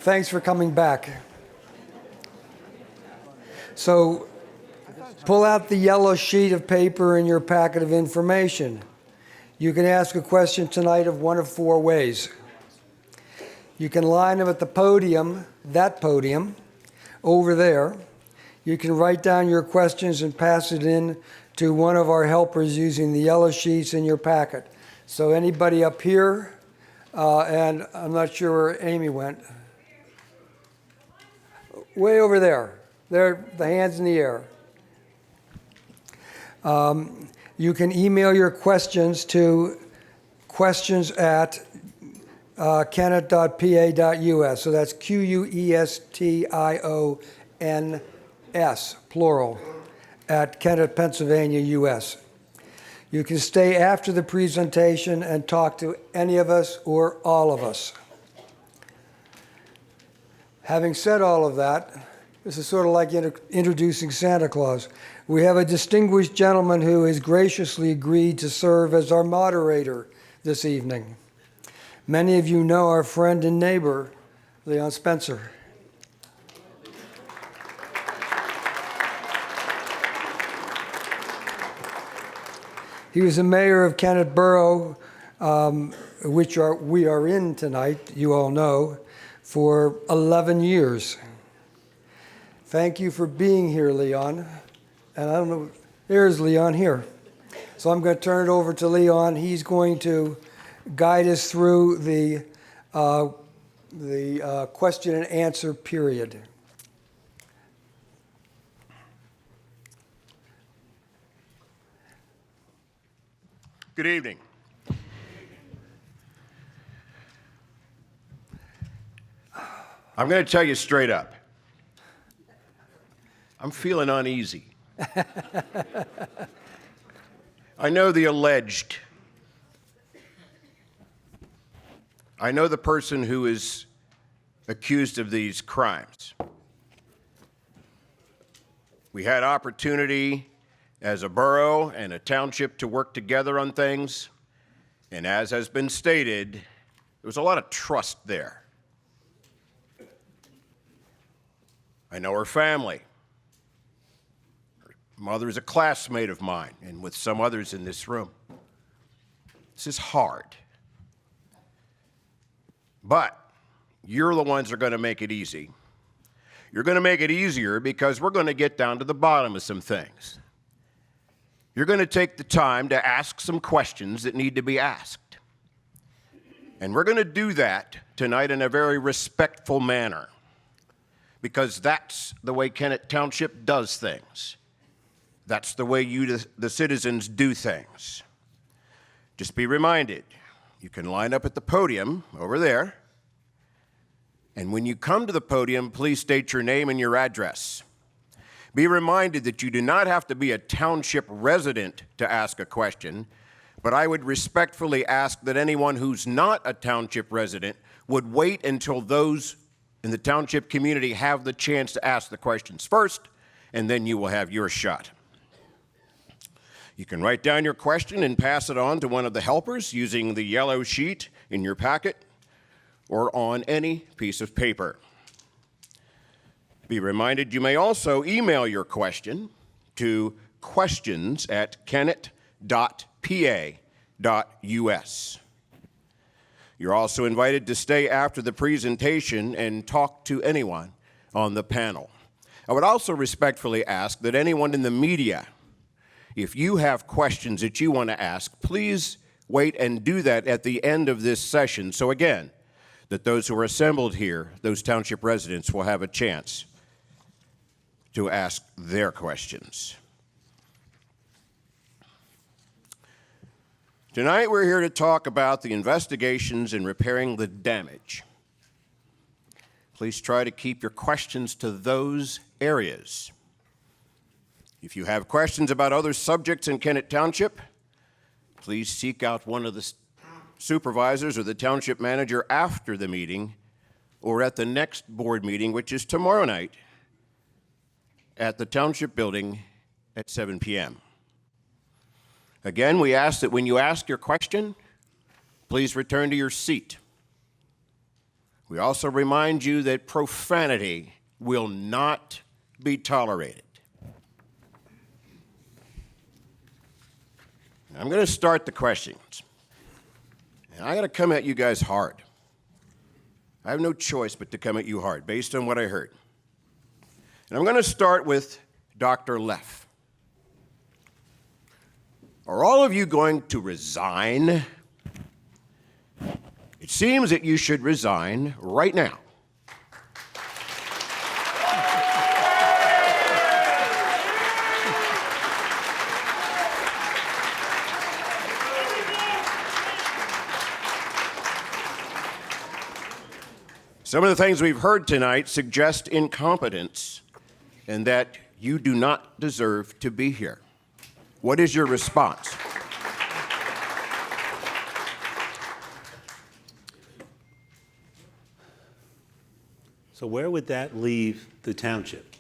Thanks for coming back. So pull out the yellow sheet of paper in your packet of information. You can ask a question tonight of one of four ways. You can line them at the podium, that podium, over there. You can write down your questions and pass it in to one of our helpers using the yellow sheets in your packet. So anybody up here, and I'm not sure where Amy went. Way over there. There, the hands in the air. You can email your questions to questions@kennett.pa.us. So that's QUESTIONS, plural, at Kennett, Pennsylvania, US. You can stay after the presentation and talk to any of us or all of us. Having said all of that, this is sort of like introducing Santa Claus. We have a distinguished gentleman who has graciously agreed to serve as our moderator this evening. Many of you know our friend and neighbor, Leon Spencer. He was the mayor of Kennett Borough, which we are in tonight, you all know, for 11 years. Thank you for being here, Leon. And I don't know, there's Leon here. So I'm going to turn it over to Leon. He's going to guide us through the question and answer period. Good evening. I'm going to tell you straight up. I'm feeling uneasy. I know the alleged. I know the person who is accused of these crimes. We had opportunity as a borough and a township to work together on things, and as has been stated, there was a lot of trust there. I know her family. Her mother is a classmate of mine, and with some others in this room. This is hard. But you're the ones that are going to make it easy. You're going to make it easier because we're going to get down to the bottom of some things. You're going to take the time to ask some questions that need to be asked. And we're going to do that tonight in a very respectful manner, because that's the way Kennett Township does things. That's the way you, the citizens, do things. Just be reminded, you can line up at the podium over there, and when you come to the podium, please state your name and your address. Be reminded that you do not have to be a township resident to ask a question, but I would respectfully ask that anyone who's not a township resident would wait until those in the township community have the chance to ask the questions first, and then you will have your shot. You can write down your question and pass it on to one of the helpers using the yellow sheet in your packet or on any piece of paper. Be reminded you may also email your question to questions@kennett.pa.us. You're also invited to stay after the presentation and talk to anyone on the panel. I would also respectfully ask that anyone in the media, if you have questions that you want to ask, please wait and do that at the end of this session. So again, that those who are assembled here, those township residents, will have a chance to ask their questions. Tonight we're here to talk about the investigations and repairing the damage. Please try to keep your questions to those areas. If you have questions about other subjects in Kennett Township, please seek out one of the supervisors or the township manager after the meeting or at the next board meeting, which is tomorrow night at the Township building at 7 p.m. Again, we ask that when you ask your question, please return to your seat. We also remind you that profanity will not be tolerated. I'm going to start the questions. And I got to come at you guys hard. I have no choice but to come at you hard based on what I heard. And I'm going to start with Dr. Leff. Are all of you going to resign? It seems that you should resign right now. Some of the things we've heard tonight suggest incompetence and that you do not deserve to be here. What is your response? So where would that leave the township?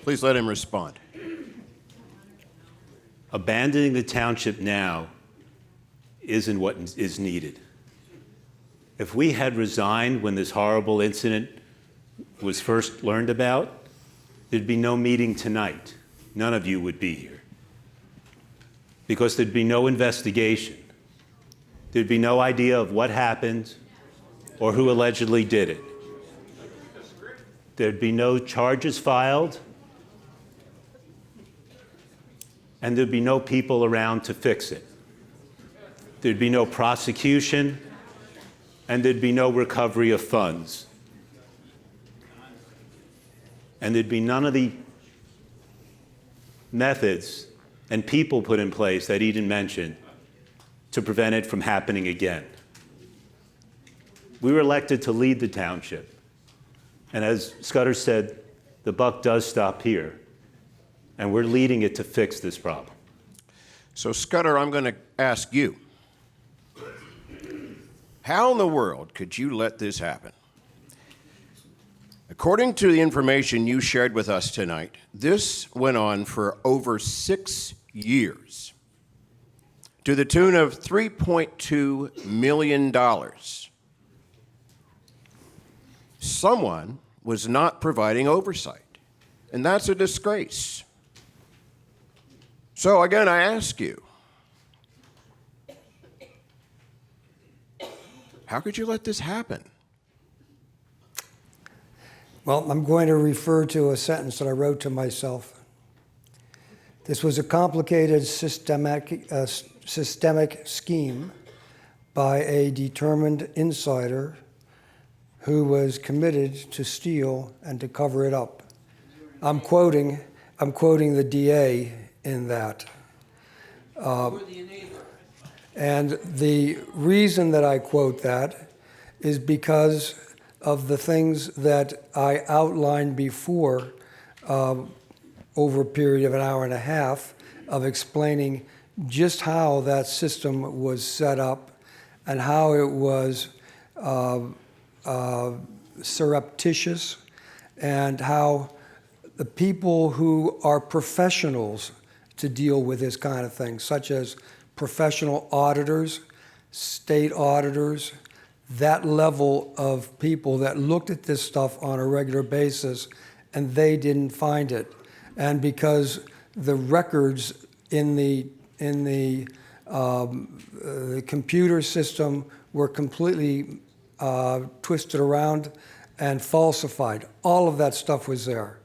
Please let him respond. Abandoning the township now isn't what is needed. If we had resigned when this horrible incident was first learned about, there'd be no meeting tonight. None of you would be here. Because there'd be no investigation. There'd be no idea of what happened or who allegedly did it. There'd be no charges filed, and there'd be no people around to fix it. There'd be no prosecution, and there'd be no recovery of funds. And there'd be none of the methods and people put in place that Eden mentioned to prevent it from happening again. We were elected to lead the township. And as Scudder said, the buck does stop here. And we're leading it to fix this problem. So, Scudder, I'm going to ask you, how in the world could you let this happen? According to the information you shared with us tonight, this went on for over 6 years to the tune of $3.2 million. Someone was not providing oversight, and that's a disgrace. So again, I ask you, how could you let this happen? Well, I'm going to refer to a sentence that I wrote to myself. This was a complicated systemic scheme by a determined insider who was committed to steal and to cover it up. I'm quoting the DA in that. And the reason that I quote that is because of the things that I outlined before over a period of an hour and a half of explaining just how that system was set up and how it was surreptitious and how the people who are professionals to deal with this kind of thing, such as professional auditors, state auditors, that level of people that looked at this stuff on a regular basis and they didn't find it. And because the records in the computer system were completely twisted around and falsified, all of that stuff was there.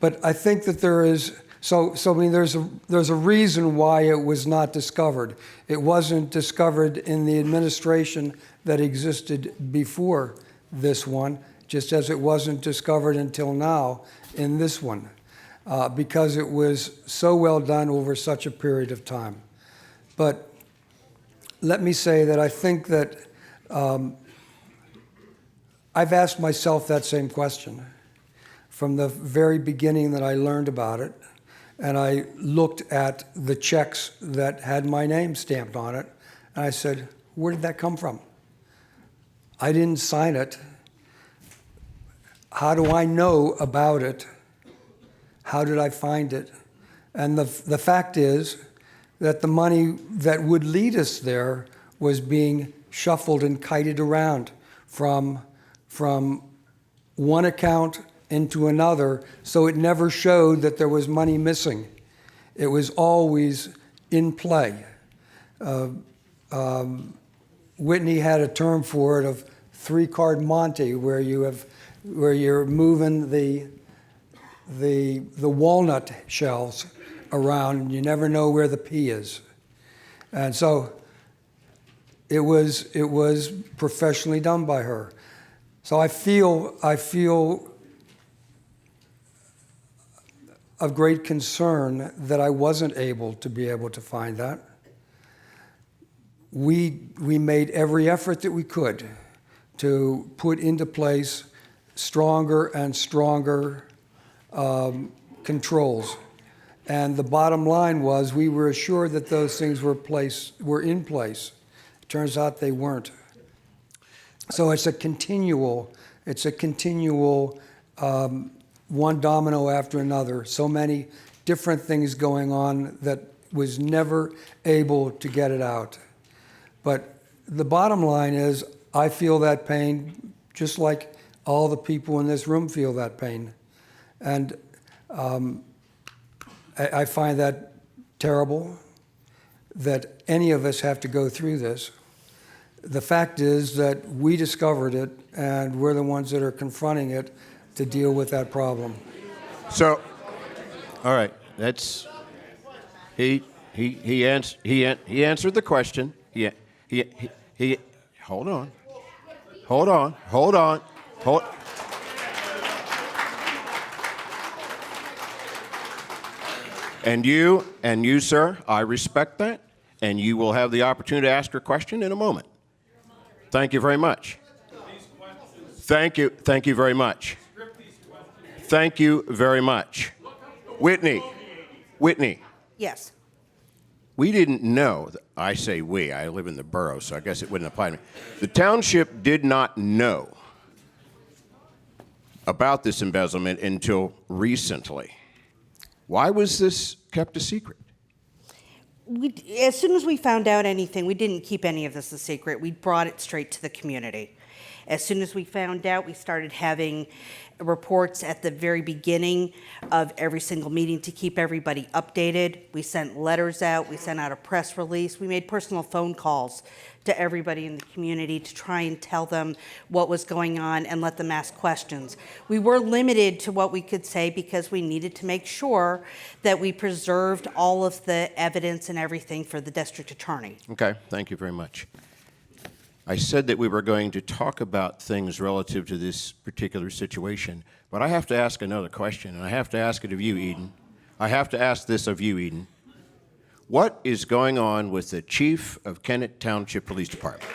But I think that there is, I mean, there's a reason why it was not discovered. It wasn't discovered in the administration that existed before this one, just as it wasn't discovered until now in this one, because it was so well done over such a period of time. But let me say that I think that I've asked myself that same question from the very beginning that I learned about it. And I looked at the checks that had my name stamped on it, and I said, where did that come from? I didn't sign it. How do I know about it? How did I find it? And the fact is that the money that would lead us there was being shuffled and kited around from one account into another, so it never showed that there was money missing. It was always in play. Whitney had a term for it of three-card Monte, where you're moving the walnut shells around, and you never know where the pea is. And so it was professionally done by her. So I feel of great concern that I wasn't able to find that. We made every effort that we could to put into place stronger and stronger controls. And the bottom line was we were assured that those things were in place. It turns out they weren't. So it's a continual one domino after another. So many different things going on that was never able to get it out. But the bottom line is I feel that pain just like all the people in this room feel that pain. And I find that terrible that any of us have to go through this. The fact is that we discovered it, and we're the ones that are confronting it to deal with that problem. So, all right, that's he answered the question. He hold on. And you, sir, I respect that, and you will have the opportunity to ask your question in a moment. Thank you very much. Thank you very much. Thank you very much. Whitney. Yes. We didn't know, I say we, I live in the borough, so I guess it wouldn't apply to me. The township did not know about this embezzlement until recently. Why was this kept a secret? As soon as we found out anything, we didn't keep any of this a secret. We brought it straight to the community. As soon as we found out, we started having reports at the very beginning of every single meeting to keep everybody updated. We sent letters out. We sent out a press release. We made personal phone calls to everybody in the community to try and tell them what was going on and let them ask questions. We were limited to what we could say because we needed to make sure that we preserved all of the evidence and everything for the district attorney. Okay, thank you very much. I said that we were going to talk about things relative to this particular situation, but I have to ask another question, and I have to ask it of you, Eden. I have to ask this of you, Eden. What is going on with the chief of Kennett Township Police Department?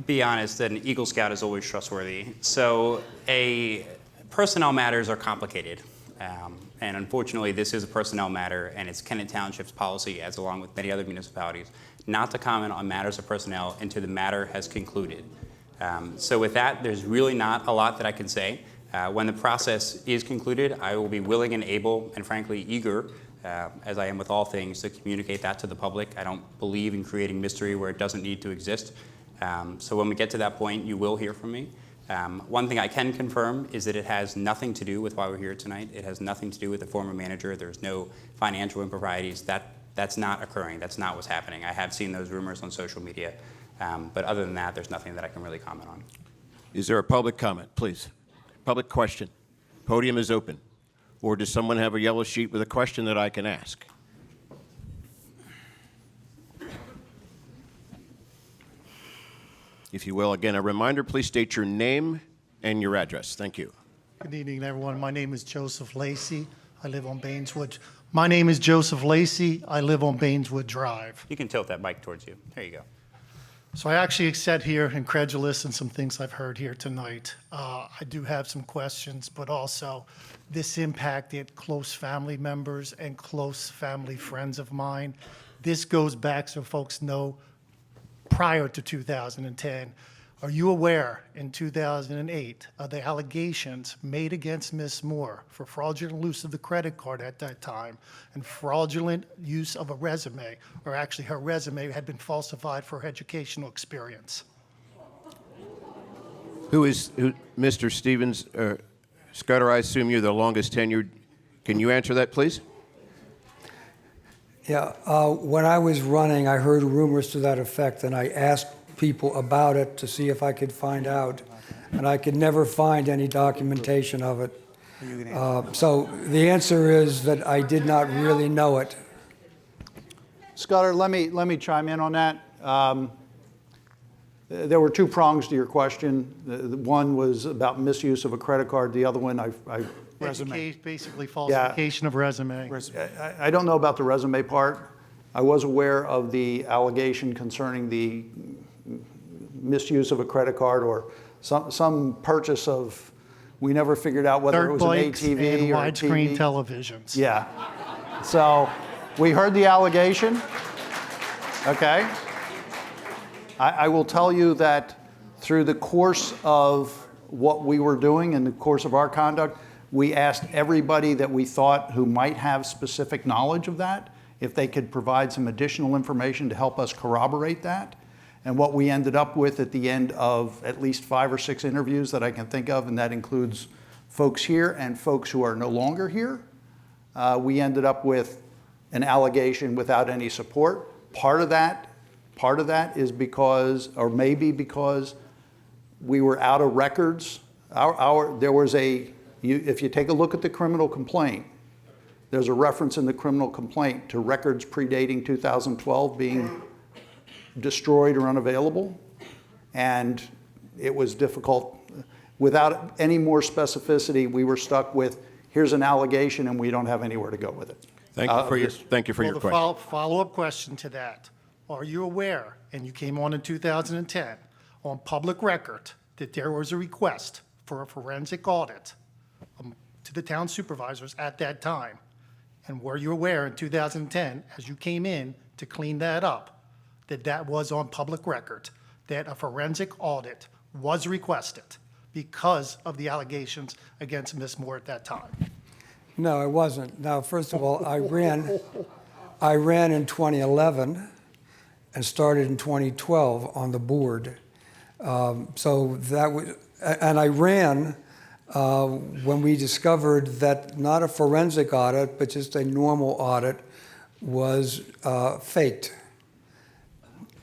Be honest, an Eagle Scout is always trustworthy. So personnel matters are complicated. And unfortunately, this is a personnel matter, and it's Kennett Township's policy, as along with many other municipalities, not to comment on matters of personnel until the matter has concluded. So with that, there's really not a lot that I can say. When the process is concluded, I will be willing and able and frankly eager, as I am with all things, to communicate that to the public. I don't believe in creating mystery where it doesn't need to exist. So when we get to that point, you will hear from me. One thing I can confirm is that it has nothing to do with why we're here tonight. It has nothing to do with the former manager. There's no financial improprieties. That's not occurring. That's not what's happening. I have seen those rumors on social media. But other than that, there's nothing that I can really comment on. Is there a public comment, please? Public question. Podium is open. Or does someone have a yellow sheet with a question that I can ask? If you will, again, a reminder, please state your name and your address. Thank you. Good evening, everyone. My name is Joseph Lacey. I live on Baineswood. My name is Joseph Lacey. I live on Baineswood Drive. You can tilt that mic towards you. There you go. So I actually sat here incredulous in some things I've heard here tonight. I do have some questions, but also this impacted close family members and close family friends of mine. This goes back, so folks know, prior to 2010. Are you aware in 2008 of the allegations made against Ms. Moore for fraudulent use of the credit card at that time and fraudulent use of a resume, or actually her resume had been falsified for her educational experience? Mr. Stevens, Scudder, I assume you're the longest tenured. Can you answer that, please? Yeah, when I was running, I heard rumors to that effect, and I asked people about it to see if I could find out, and I could never find any documentation of it. So the answer is that I did not really know it. Scudder, let me chime in on that. There were two prongs to your question. The one was about misuse of a credit card. The other one, Resume. Basically falsification of resume. I don't know about the resume part. I was aware of the allegation concerning the misuse of a credit card or some purchase of, we never figured out whether it was an ATV and or a widescreen TV. televisions. Yeah. So we heard the allegation. Okay. I will tell you that through the course of what we were doing in the course of our conduct, we asked everybody that we thought who might have specific knowledge of that if they could provide some additional information to help us corroborate that. And what we ended up with at the end of at least 5 or 6 interviews that I can think of, and that includes folks here and folks who are no longer here, we ended up with an allegation without any support. Part of that is because, or maybe because, we were out of records. There was if you take a look at the criminal complaint, there's a reference in the criminal complaint to records predating 2012 being destroyed or unavailable, and it was difficult. Without any more specificity, we were stuck with, here's an allegation and we don't have anywhere to go with it. Thank you for your question. Well, the follow-up question to that, are you aware, and you came on in 2010, on public record, that there was a request for a forensic audit to the town supervisors at that time? And were you aware in 2010, as you came in to clean that up, that that was on public record, that a forensic audit was requested because of the allegations against Ms. Moore at that time? No, it wasn't. Now, first of all, I ran in 2011 and started in 2012 on the board. So that was, and I ran when we discovered that not a forensic audit, but just a normal audit was faked.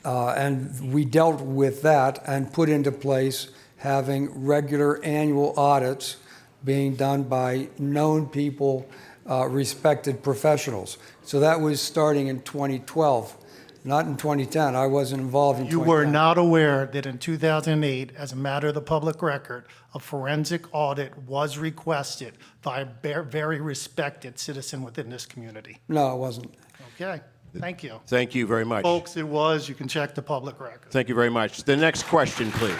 And we dealt with that and put into place having regular annual audits being done by known people, respected professionals. So that was starting in 2012, not in 2010. I wasn't involved in 2010. You were not aware that in 2008, as a matter of the public record, a forensic audit was requested by a very respected citizen within this community? No, it wasn't. Okay, thank you. Thank you very much. Folks, it was. You can check the public record. Thank you very much. The next question, please.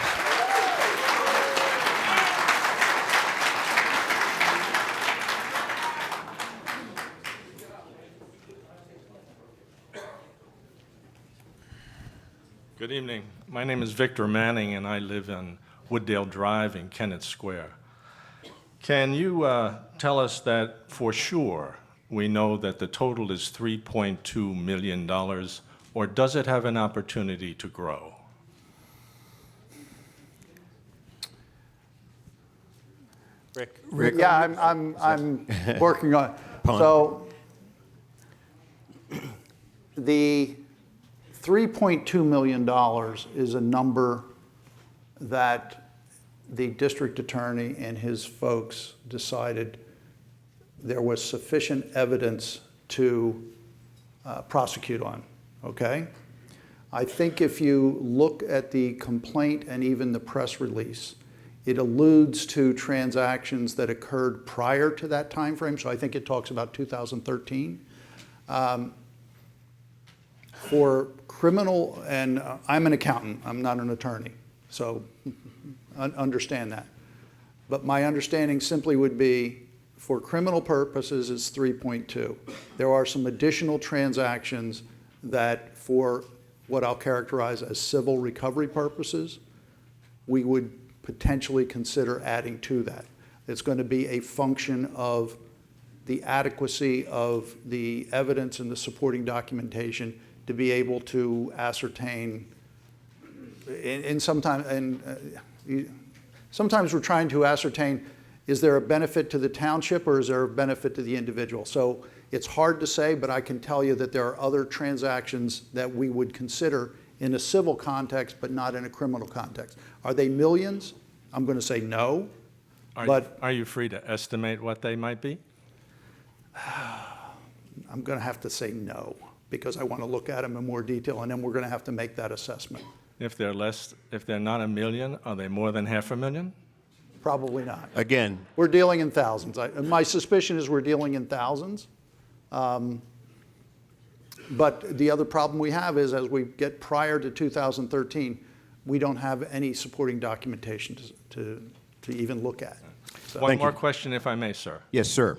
Good evening. My name is Victor Manning, and I live on Wooddale Drive in Kennett Square. Can you tell us that for sure we know that the total is $3.2 million, or does it have an opportunity to grow? Rick? Yeah, I'm working on it. So the $3.2 million is a number that the district attorney and his folks decided there was sufficient evidence to prosecute on, okay? I think if you look at the complaint and even the press release, it alludes to transactions that occurred prior to that time frame, so I think it talks about 2013. For criminal, and I'm an accountant, I'm not an attorney, so understand that. But my understanding simply would be, for criminal purposes, it's 3.2. There are some additional transactions that, for what I'll characterize as civil recovery purposes, we would potentially consider adding to that. It's going to be a function of the adequacy of the evidence and the supporting documentation to be able to ascertain. Sometimes we're trying to ascertain, is there a benefit to the township or is there a benefit to the individual? So it's hard to say, but I can tell you that there are other transactions that we would consider in a civil context, but not in a criminal context. Are they millions? I'm going to say no. Are you free to estimate what they might be? I'm going to have to say no, because I want to look at them in more detail, and then we're going to have to make that assessment. If they're not $1 million, are they more than $500,000? Probably not. Again, We're dealing in thousands. My suspicion is we're dealing in thousands. But the other problem we have is, as we get prior to 2013, we don't have any supporting documentation to even look at. One more question, if I may, sir. yes, sir.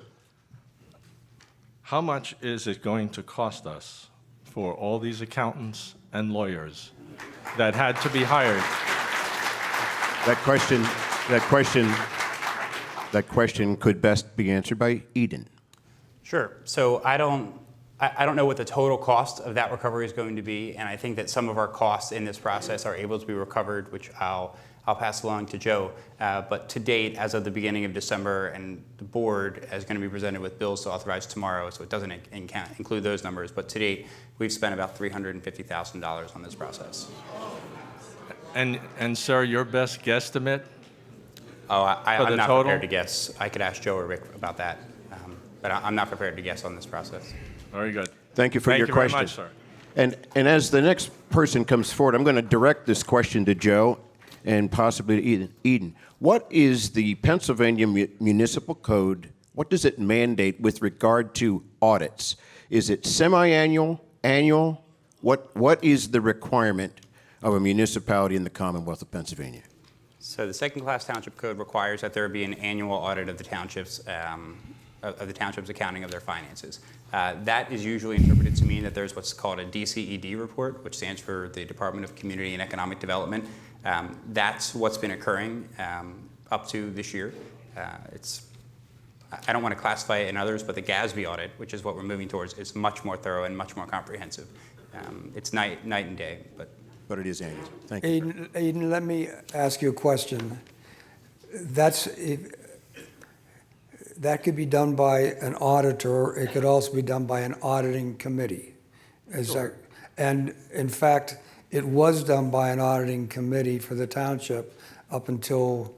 How much is it going to cost us for all these accountants and lawyers that had to be hired? That question could best be answered by Eden. Sure. So I don't know what the total cost of that recovery is going to be, and I think that some of our costs in this process are able to be recovered, which I'll pass along to Joe. But to date, as of the beginning of December, and the board is going to be presented with bills to authorize tomorrow, so it doesn't include those numbers. But to date, we've spent about $350,000 on this process. And sir, your best guesstimate? Oh, For I'm the not total? prepared to guess. I could ask Joe or Rick about that, but I'm not prepared to guess on this process. Very good. Thank you for your question. Thank you very much, sir. And as the next person comes forward, I'm going to direct this question to Joe and possibly to Eden. What is the Pennsylvania Municipal Code? What does it mandate with regard to audits? Is it semi-annual, annual? What is the requirement of a municipality in the Commonwealth of Pennsylvania? So the second-class township code requires that there be an annual audit of the township's accounting of their finances. That is usually interpreted to mean that there's what's called a DCED report, which stands for the Department of Community and Economic Development. That's what's been occurring up to this year. I don't want to classify it in others, but the GASB audit, which is what we're moving towards, is much more thorough and much more comprehensive. It's night and day, But it is annual. Thank you. Eden, let me ask you a question. That could be done by an auditor. It could also be done by an auditing committee. And in fact, it was done by an auditing committee for the township up until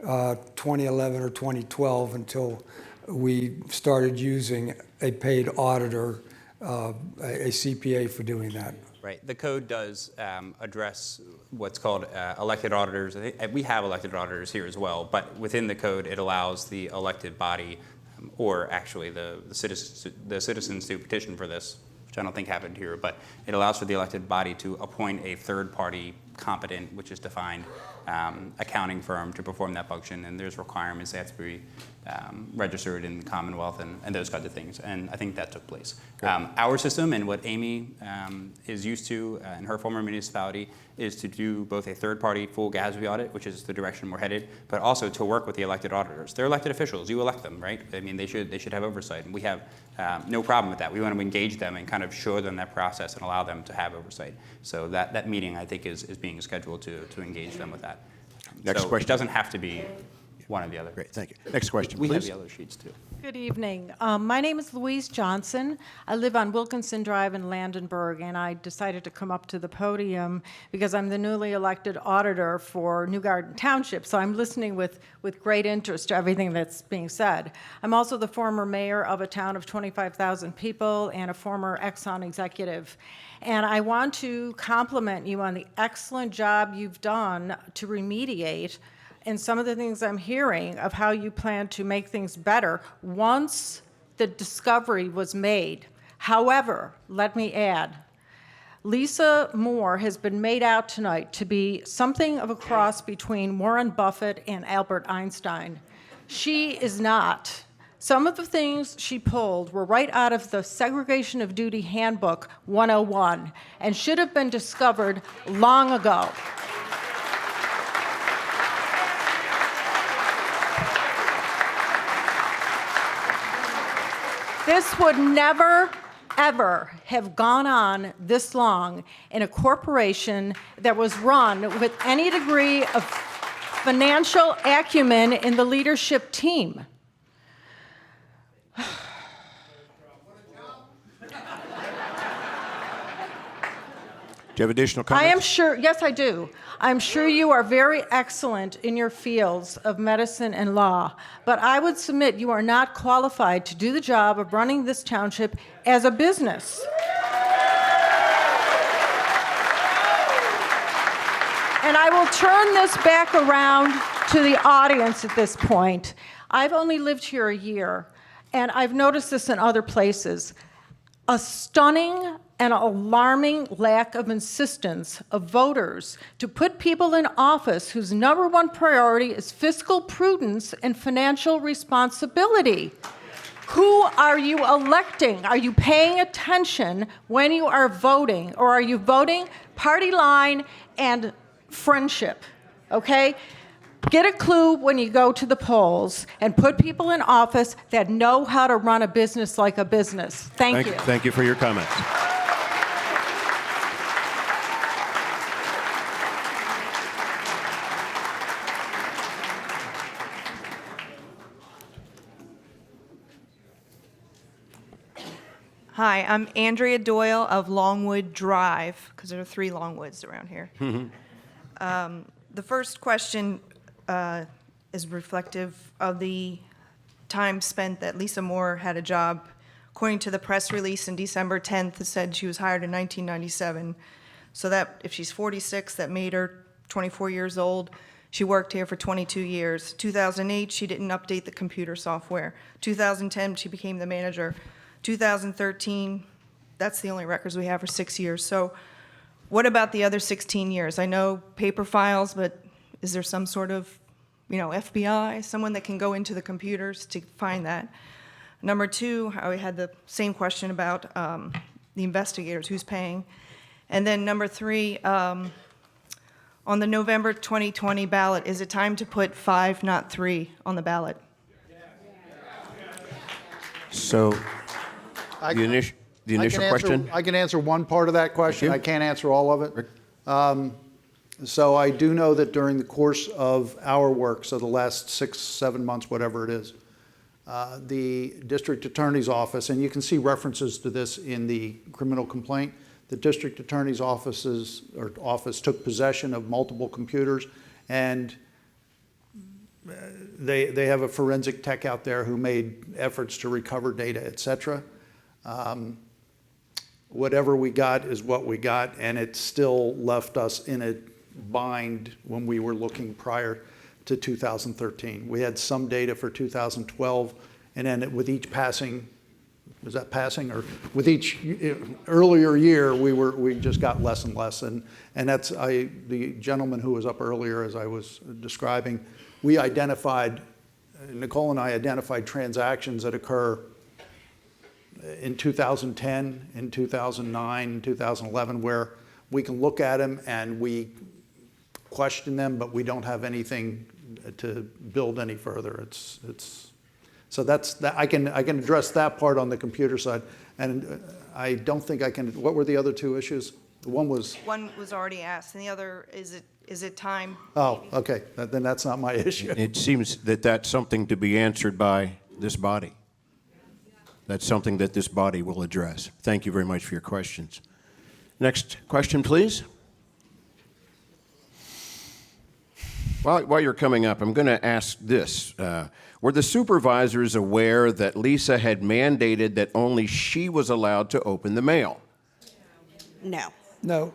2011 or 2012, until we started using a paid auditor, a CPA for doing that. right. The code does address what's called elected auditors. We have elected auditors here as well, but within the code, it allows the elected body, or actually the citizens to petition for this, which I don't think happened here, but it allows for the elected body to appoint a third-party competent, which is defined, accounting firm to perform that function, and there's requirements. They have to be registered in the Commonwealth and those kinds of things, and I think that took place. Our system and what Amy is used to in her former municipality is to do both a third-party full GASB audit, which is the direction we're headed, but also to work with the elected auditors. They're elected officials. You elect them, right? I mean, they should have oversight, and we have no problem with that. We want to engage them and kind of show them that process and allow them to have oversight. So that meeting, I think, is being scheduled to engage them with that. Next So question. it doesn't have to be one or the other. Great, thank you. Next question, We have please. the other sheets, too. Good evening. My name is Louise Johnson. I live on Wilkinson Drive in Landenberg, and I decided to come up to the podium because I'm the newly elected auditor for New Garden Township, so I'm listening with great interest to everything that's being said. I'm also the former mayor of a town of 25,000 people and a former Exxon executive. And I want to compliment you on the excellent job you've done to remediate and some of the things I'm hearing of how you plan to make things better once the discovery was made. However, let me add, Lisa Moore has been made out tonight to be something of a cross between Warren Buffett and Albert Einstein. She is not. Some of the things she pulled were right out of the Segregation of Duty Handbook 101 and should have been discovered long ago. This would never, ever have gone on this long in a corporation that was run with any degree of financial acumen in the leadership team. Do you have additional I comments? am sure, yes, I do. I'm sure you are very excellent in your fields of medicine and law, but I would submit you are not qualified to do the job of running this township as a business. And I will turn this back around to the audience at this point. I've only lived here a year, and I've noticed this in other places. A stunning and alarming lack of insistence of voters to put people in office whose number one priority is fiscal prudence and financial responsibility. Who are you electing? Are you paying attention when you are voting, or are you voting party line and friendship? Okay? Get a clue when you go to the polls and put people in office that know how to run a business like a business. Thank you. Thank you for your comments. Hi, I'm Andrea Doyle of Longwood Drive, because there are 3 Longwoods around here. The first question is reflective of the time spent that Lisa Moore had a job. According to the press release in December 10th, it said she was hired in 1997. So that, if she's 46, that made her 24 years old. She worked here for 22 years. 2008, she didn't update the computer software. 2010, she became the manager. 2013, that's the only records we have for 6 years. So what about the other 16 years? I know paper files, but is there some sort of, FBI, someone that can go into the computers to find that? Number 2, I had the same question about the investigators, who's paying. And then number 3, on the November 2020 ballot, is it time to put 5, not 3, on the ballot? So, the initial question? I can answer one part of that question. you. I can't answer all of it. So I do know that during the course of our work, so the last 6, 7 months, whatever it is, the district attorney's office, and you can see references to this in the criminal complaint, the district attorney's office took possession of multiple computers, and they have a forensic tech out there who made efforts to recover data, et cetera. Whatever we got is what we got, and it still left us in a bind when we were looking prior to 2013. We had some data for 2012, and then with each passing, was that passing, or with each earlier year, we just got less and less, and that's the gentleman who was up earlier, as I was describing, we identified, Nicole and I identified transactions that occur in 2010, in 2009, in 2011, where we can look at them and we question them, but we don't have anything to build any further. So that's that. I can address that part on the computer side, and I don't think I can. What were the other 2 issues? One was already asked, and the other, is it time? Oh, okay. Then that's not my issue. It seems that that's something to be answered by this body. That's something that this body will address. Thank you very much for your questions. Next question, please. While you're coming up, I'm going to ask this. Were the supervisors aware that Lisa had mandated that only she was allowed to open the mail? No. No.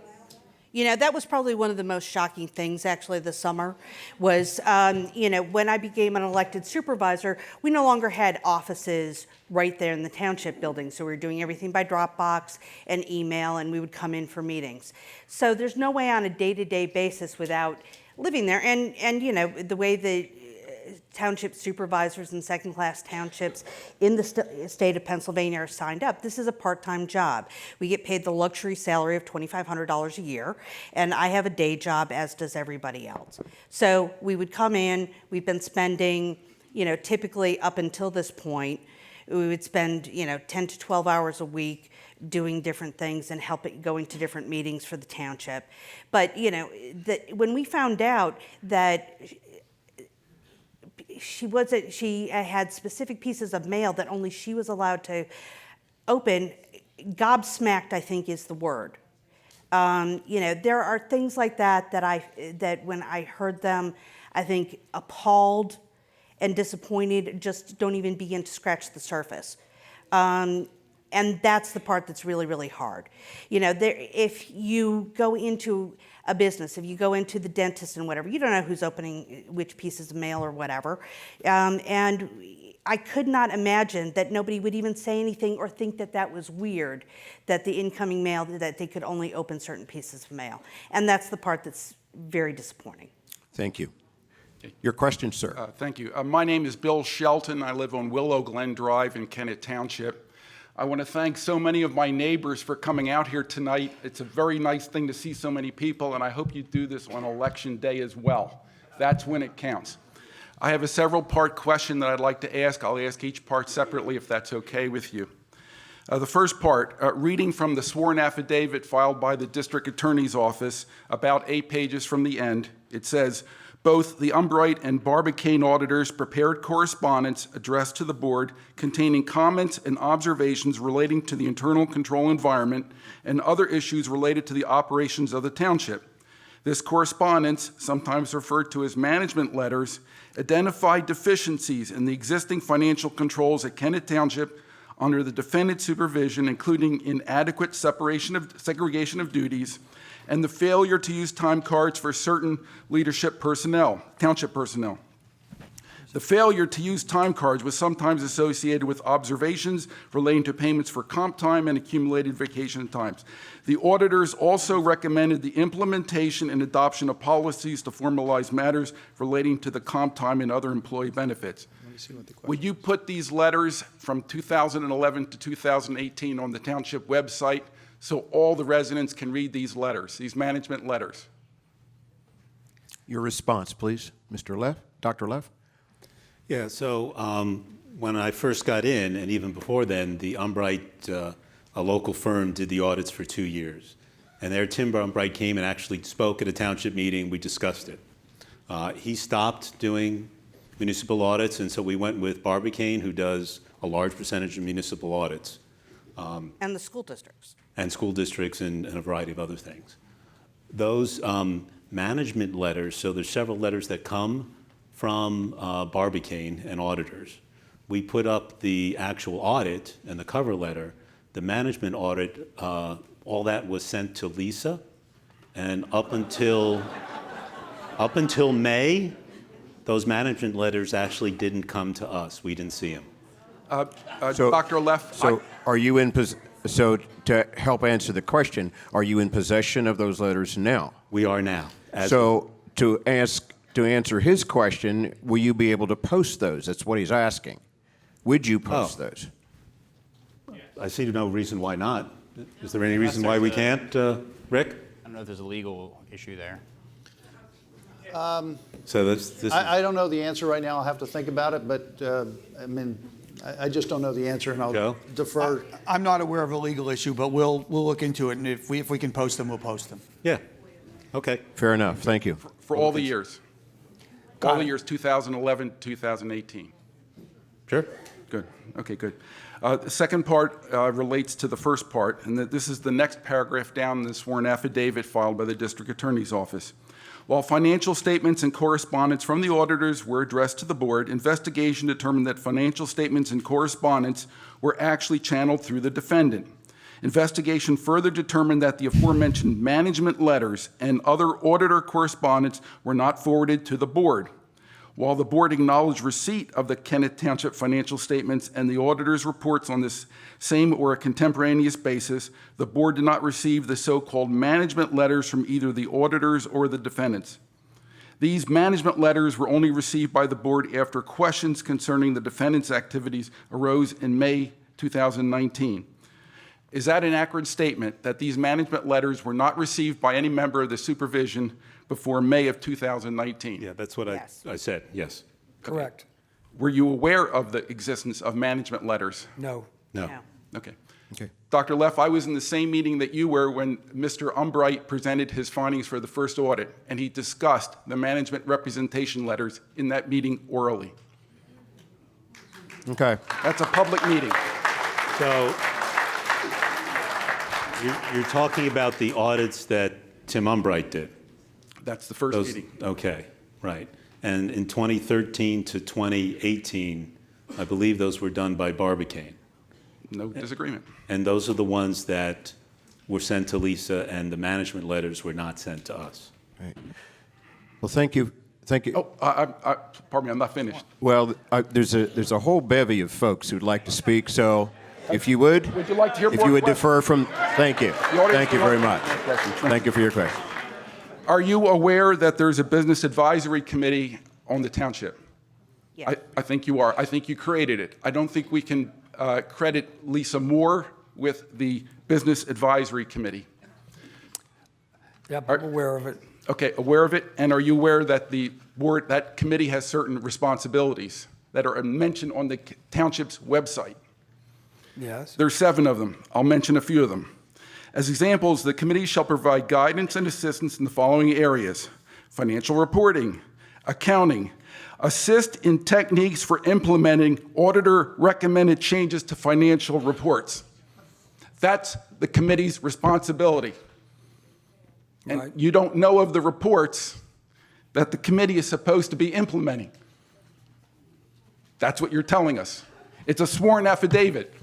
That was probably one of the most shocking things, actually, this summer, was, when I became an elected supervisor, we no longer had offices right there in the township building. So we were doing everything by Dropbox and email, and we would come in for meetings. So there's no way on a day-to-day basis without living there. And the way the township supervisors and second-class townships in the state of Pennsylvania are signed up, this is a part-time job. We get paid the luxury salary of $2,500 a year, and I have a day job, as does everybody else. So we would come in, we've been spending, typically up until this point, we would spend, 10 to 12 hours a week doing different things and going to different meetings for the township. But, when we found out that she had specific pieces of mail that only she was allowed to open, gobsmacked, I think, is the word. There are things like that when I heard them, I think appalled and disappointed, just don't even begin to scratch the surface. And that's the part that's really, really hard. If you go into a business, if you go into the dentist and whatever, you don't know who's opening which pieces of mail or whatever. And I could not imagine that nobody would even say anything or think that that was weird, that the incoming mail, that they could only open certain pieces of mail. And that's the part that's very disappointing. Thank you. Your question, sir. Thank you. My name is Bill Shelton. I live on Willow Glen Drive in Kennett Township. I want to thank so many of my neighbors for coming out here tonight. It's a very nice thing to see so many people, and I hope you do this on Election Day as well. That's when it counts. I have a several-part question that I'd like to ask. I'll ask each part separately if that's okay with you. The first part, reading from the sworn affidavit filed by the District Attorney's Office, about 8 pages from the end, it says, both the Umbright and Barbicane auditors prepared correspondence addressed to the board containing comments and observations relating to the internal control environment and other issues related to the operations of the township. This correspondence, sometimes referred to as management letters, identified deficiencies in the existing financial controls at Kennett Township under the defendant's supervision, including inadequate segregation of duties, and the failure to use time cards for certain leadership personnel, township personnel. The failure to use time cards was sometimes associated with observations relating to payments for comp time and accumulated vacation times. The auditors also recommended the implementation and adoption of policies to formalize matters relating to the comp time and other employee benefits. Would you put these letters from 2011 to 2018 on the township website so all the residents can read these letters, these management letters? Your response, please, Mr. Leff, Dr. Leff. Yeah, so when I first got in, and even before then, the Umbright, a local firm, did the audits for 2 years. And there, Tim Umbright came and actually spoke at a township meeting. We discussed it. He stopped doing municipal audits, and so we went with Barbicane, who does a large percentage of municipal audits. And the school districts. And school districts and a variety of other things. Those management letters, so there's several letters that come from Barbicane and auditors. We put up the actual audit and the cover letter. The management audit, all that was sent to Lisa, and up until May, those management letters actually didn't come to us. We didn't see them. Dr. Leff, So are you in so to help answer the question, are you in possession of those letters now? We are now. So to answer his question, will you be able to post those? That's what he's asking. Would you post those? I see no reason why not. Is there any reason why we can't, Rick? I don't know if there's a legal issue there. So this I don't know the answer right now. I'll have to think about it, but I just don't know the answer, and I'll Joe? defer. I'm not aware of a legal issue, but we'll look into it, and if we can post them, we'll post them. Yeah. Okay. Fair enough. Thank you. for all the years. All the years 2011, 2018. Sure. Good. Okay, good. The second part relates to the first part, and that this is the next paragraph down in the sworn affidavit filed by the District Attorney's Office. While financial statements and correspondence from the auditors were addressed to the board, investigation determined that financial statements and correspondence were actually channeled through the defendant. Investigation further determined that the aforementioned management letters and other auditor correspondence were not forwarded to the board. While the board acknowledged receipt of the Kennett Township financial statements and the auditor's reports on this same or a contemporaneous basis, the board did not receive the so-called management letters from either the auditors or the defendants. These management letters were only received by the board after questions concerning the defendant's activities arose in May 2019. Is that an accurate statement that these management letters were not received by any member of the supervision before May of 2019? Yeah, that's what Yes. I said, yes. Correct. Were you aware of the existence of management letters? No. No. No. Okay. Okay. Dr. Leff, I was in the same meeting that you were when Mr. Umbright presented his findings for the first audit, and he discussed the management representation letters in that meeting orally. Okay. That's a public meeting. So you're talking about the audits that Tim Umbright did? That's the first meeting. Okay, right. And in 2013 to 2018, I believe those were done by Barbicane. No disagreement. And those are the ones that were sent to Lisa, and the management letters were not sent to us. Right. Well, thank you. Thank you. Oh, pardon me, I'm not finished. Well, there's a whole bevy of folks who'd like to speak. So, if you would you like to hear if more you would questions? defer from, thank you. audience Thank you would very like much. to ask questions. Thank you for your question. Are you aware that there's a business advisory committee on the township? Yes. I think you are. I think you created it. I don't think we can credit Lisa Moore with the business advisory committee. Yep, I'm aware of it. Okay, aware of it, and are you aware that the board, that committee has certain responsibilities that are mentioned on the township's website? Yes. There's 7 of them. I'll mention a few of them. As examples, the committee shall provide guidance and assistance in the following areas: financial reporting, accounting, assist in techniques for implementing auditor-recommended changes to financial reports. That's the committee's responsibility. And Right. you don't know of the reports that the committee is supposed to be implementing. That's what you're telling us. It's a sworn affidavit.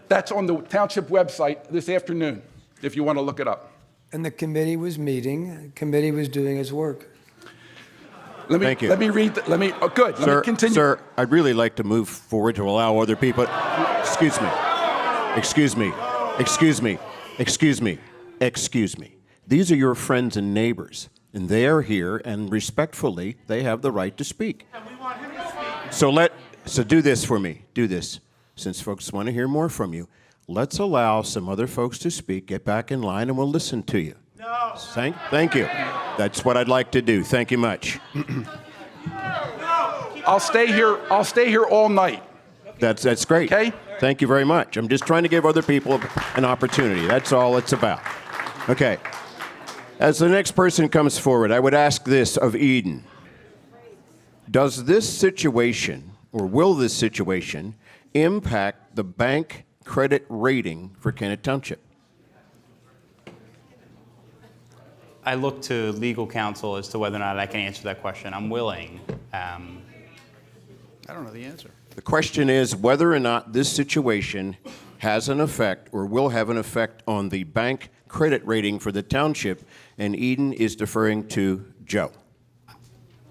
That's on the township website this afternoon, if you want to look it up. And the committee was meeting, the committee was doing its work. Thank you. Let me read. Good. Let me continue. Sir, I'd really like to move forward to allow other people. Excuse me. Excuse me. Excuse me. Excuse me. Excuse me. These are your friends and neighbors, and they are here, and respectfully, they have the right to speak. And we want him to speak. So do this for me. Do this. Since folks want to hear more from you, let's allow some other folks to speak. Get back in line, and we'll listen to you. No. Thank you. That's what I'd like to do. Thank you much. I'll stay here all night. That's great. Okay. Thank you very much. I'm just trying to give other people an opportunity. That's all it's about. Okay. As the next person comes forward, I would ask this of Eden. Does this situation, or will this situation, impact the bank credit rating for Kennett Township? I look to legal counsel as to whether or not I can answer that question. I'm willing. I don't know the answer. The question is whether or not this situation has an effect or will have an effect on the bank credit rating for the township, and Eden is deferring to Joe.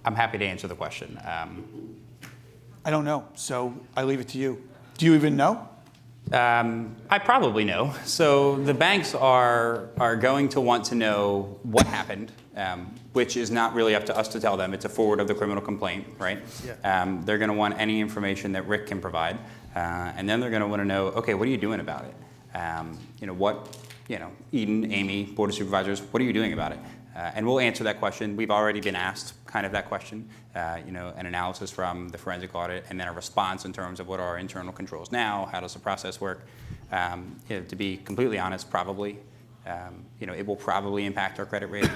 I'm happy to answer the question. I don't know, so I leave it to you. Do you even know? I probably know. So the banks are going to want to know what happened, which is not really up to us to tell them. It's a forward of the criminal complaint, right? Yeah. They're going to want any information that Rick can provide, and then they're going to want to know, okay, what are you doing about it? Eden, Amy, Board of Supervisors, what are you doing about it? And we'll answer that question. We've already been asked kind of that question, an analysis from the forensic audit, and then a response in terms of what are our internal controls now, how does the process work? To be completely honest, probably. It will probably impact our credit rating.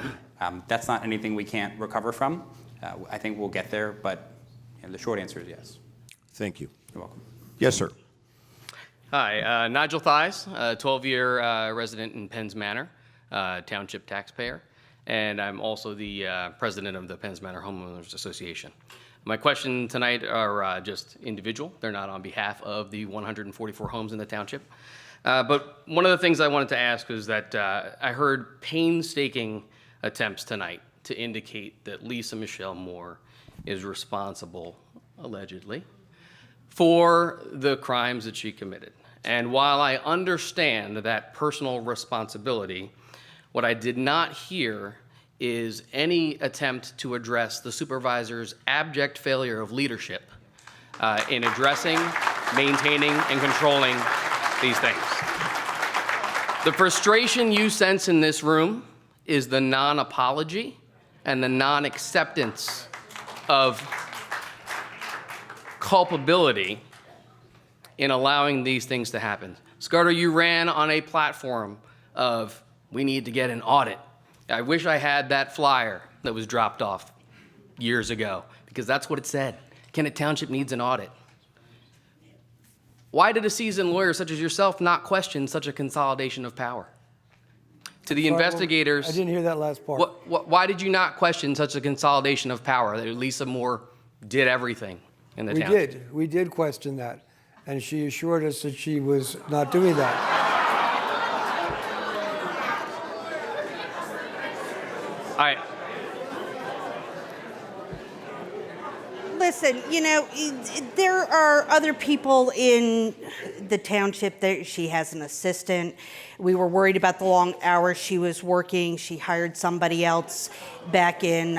That's not anything we can't recover from. I think we'll get there, but the short answer is yes. Thank you. You're welcome. Yes, sir. Hi, Nigel Thies, 12-year resident in Penns Manor, township taxpayer, and I'm also the president of the Penns Manor Homeowners Association. My question tonight are just individual. They're not on behalf of the 144 homes in the township. But one of the things I wanted to ask is that I heard painstaking attempts tonight to indicate that Lisa Michelle Moore is responsible, allegedly, for the crimes that she committed. And while I understand that personal responsibility, what I did not hear is any attempt to address the supervisor's abject failure of leadership in addressing, maintaining, and controlling these things. The frustration you sense in this room is the non-apology and the non-acceptance of culpability in allowing these things to happen. Scudder, you ran on a platform of, we need to get an audit. I wish I had that flyer that was dropped off years ago, because that's what it said. Kennett Township needs an audit. Why did a seasoned lawyer such as yourself not question such a consolidation of power? To the investigators, I didn't hear that last part. why did you not question such a consolidation of power, that Lisa Moore did everything in the township? We did question that, and she assured us that she was not doing that. Listen, there are other people in the township. She has an assistant. We were worried about the long hours she was working. She hired somebody else back in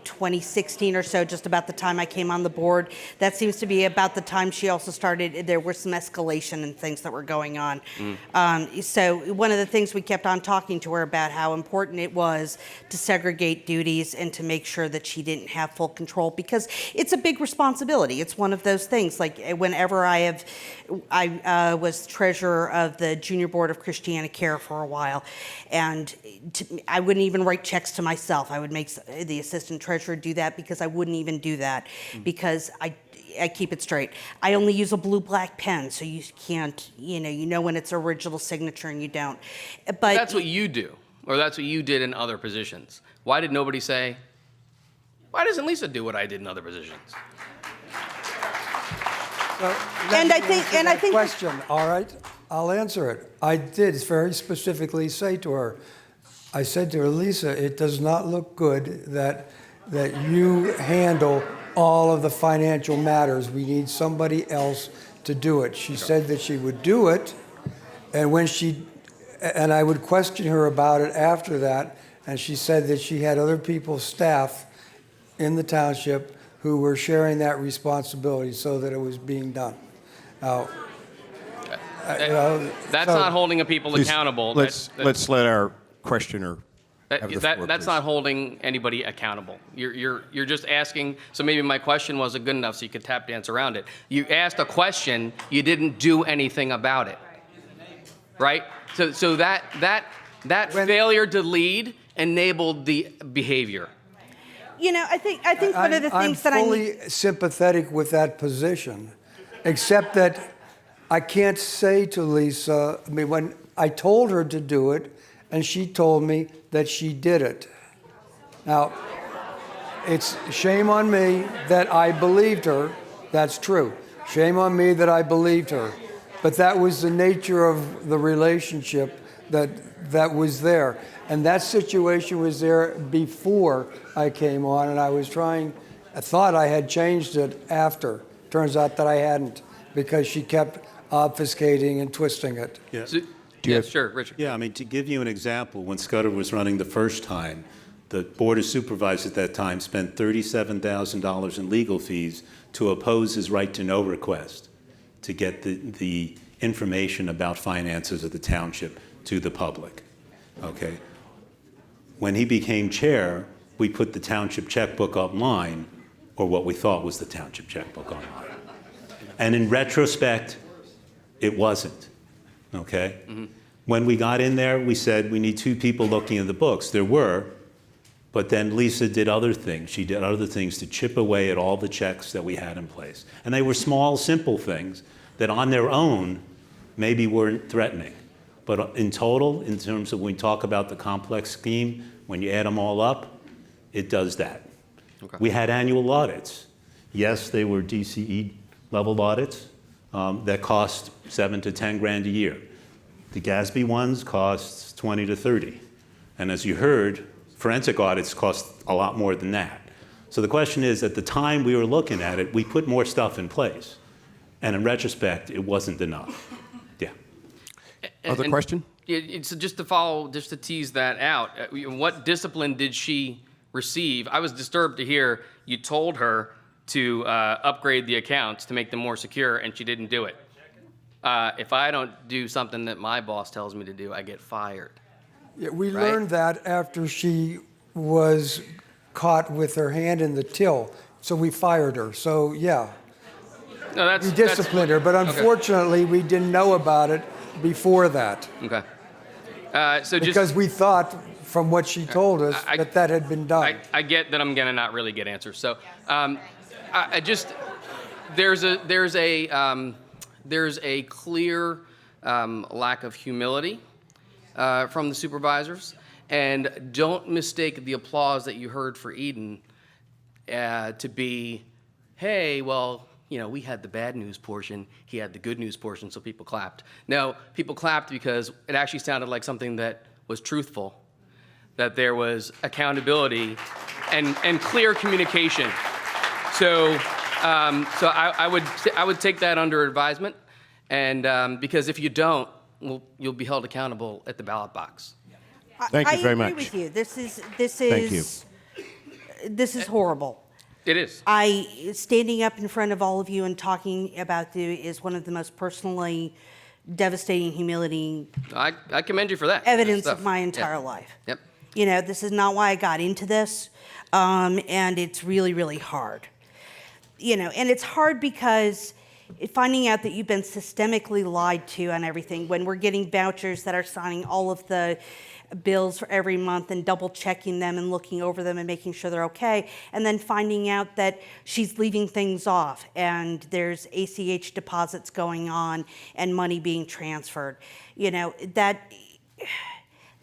2016 or so, just about the time I came on the board. That seems to be about the time she also started. There were some escalation and things that were going on. So one of the things we kept on talking to her about how important it was to segregate duties and to make sure that she didn't have full control, because it's a big responsibility. It's one of those things, like whenever I was treasurer of the Junior Board of Christiana Care for a while, and I wouldn't even write checks to myself. I would make the assistant treasurer do that, because I wouldn't even do that, because I keep it straight. I only use a blue-black pen, so you can't, you know when it's original signature and you don't. But That's what you do, or that's what you did in other positions. Why did nobody say, why doesn't Lisa do what I did in other positions? And I think question, all right? I'll answer it. I did very specifically say to her, I said to her, Lisa, it does not look good that you handle all of the financial matters. We need somebody else to do it. She said that she would do it, and I would question her about it after that, and she said that she had other people's staff in the township who were sharing that responsibility so that it was being done. Now, That's not holding people accountable. Let's let our questioner have the floor, That's please. not holding anybody accountable. You're just asking. So maybe my question wasn't good enough, so you could tap dance around it. You asked a question, you didn't do anything about it, right? So that failure to lead enabled the behavior. I think one of the things that I'm fully sympathetic with that position, except that I can't say to Lisa, when I told her to do it, and she told me that she did it. Now, it's shame on me that I believed her. That's true. Shame on me that I believed her. But that was the nature of the relationship that was there. And that situation was there before I came on, and I thought I had changed it after. Turns out that I hadn't, because she kept obfuscating and twisting it. Yeah. Sure, Richard. Yeah, to give you an example, when Scudder was running the first time, the Board of Supervisors at that time spent $37,000 in legal fees to oppose his right to know request, to get the information about finances of the township to the public. Okay. When he became chair, we put the township checkbook online, or what we thought was the township checkbook online. And in retrospect, it wasn't. Okay? Mm-hmm. When we got in there, we said we need two people looking at the books. There were, but then Lisa did other things. She did other things to chip away at all the checks that we had in place. And they were small, simple things that on their own maybe weren't threatening. But in total, in terms of when we talk about the complex scheme, when you add them all up, it does that. Okay. We had annual audits. Yes, they were DCE level audits that cost $7 to $10 grand a year. The GASB ones cost 20 to 30. And as you heard, forensic audits cost a lot more than that. So the question is, at the time we were looking at it, we put more stuff in place. And in retrospect, it wasn't enough. Yeah. Other question? So just to tease that out, what discipline did she receive? I was disturbed to hear you told her to upgrade the accounts to make them more secure, and she didn't do it. If I don't do something that my boss tells me to do, I get fired. Yeah, we learned that after she was caught with her hand in the till. So we fired her. So yeah, No, that's we disciplined her. But unfortunately, we didn't know about it before that. Okay. So Because we thought, from what she told us, that had been done. I get that I'm gonna not really get answers. So, I just there's a clear lack of humility from the supervisors, and don't mistake the applause that you heard for Eden to be, hey, well, you know, we had the bad news portion, he had the good news portion, so people clapped. No, people clapped because it actually sounded like something that was truthful, that there was accountability and clear communication. So, I would take that under advisement, and because if you don't, well, you'll be held accountable at the ballot box. Thank you very much. I agree with you. Thank you. This is horrible. It is. Standing up in front of all of you and talking about you is one of the most personally devastating, humiliating I commend you for that. evidence Stuff. of my entire Yeah. life. Yep. You know, this is not why I got into this, and it's really, really hard. You know, and it's hard because finding out that you've been systemically lied to and everything, when we're getting vouchers that are signing all of the bills for every month and double checking them and looking over them and making sure they're okay, and then finding out that she's leaving things off and there's ACH deposits going on and money being transferred. You know, that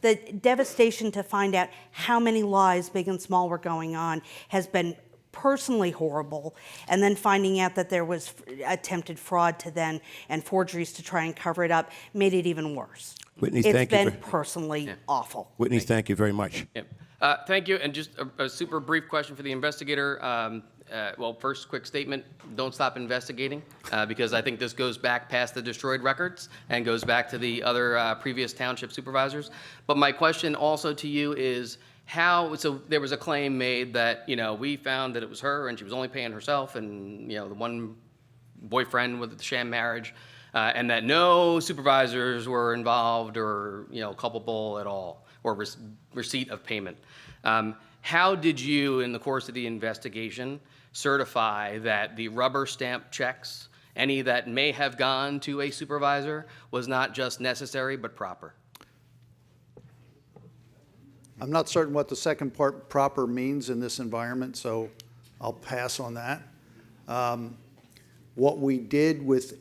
the devastation to find out how many lies, big and small, were going on has been personally horrible, and then finding out that there was attempted fraud to then and forgeries to try and cover it up made it even worse. Whitney, It's thank you. been personally awful. Whitney, thank you very much. Yep. Thank you. And just a super brief question for the investigator. Well, first, quick statement, don't stop investigating, because I think this goes back past the destroyed records and goes back to the other previous township supervisors. But my question also to you is, so there was a claim made that, you know, we found that it was her and she was only paying herself and, you know, the one boyfriend with the sham marriage, and that no supervisors were involved or, you know, culpable at all, or receipt of payment. How did you, in the course of the investigation, certify that the rubber stamp checks, any that may have gone to a supervisor, was not just necessary but proper? I'm not certain what the second part, proper, means in this environment, so I'll pass on that. What we did with,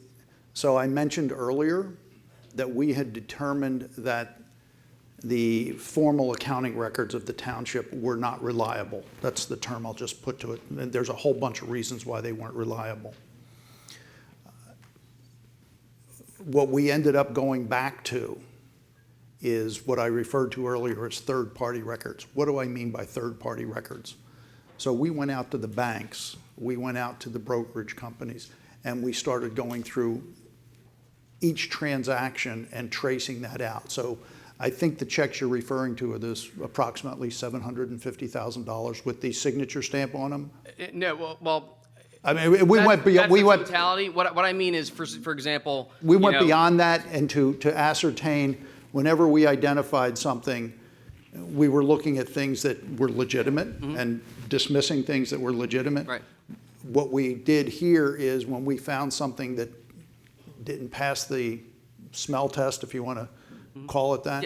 so I mentioned earlier that we had determined that the formal accounting records of the township were not reliable. That's the term I'll just put to it. And there's a whole bunch of reasons why they weren't reliable. What we ended up going back to is what I referred to earlier as third-party records. What do I mean by third-party records? So we went out to the banks, we went out to the brokerage companies, and we started going through each transaction and tracing that out. So I think the checks you're referring to are this approximately $750,000 with the signature stamp on them. No, well, I mean, we went beyond. We went. Totality. What I mean is, for example, we went beyond that, and to ascertain, whenever we identified something, we were looking at things that were legitimate and dismissing things that were legitimate. Right. What we did here is when we found something that didn't pass the smell test, if you want to call it that,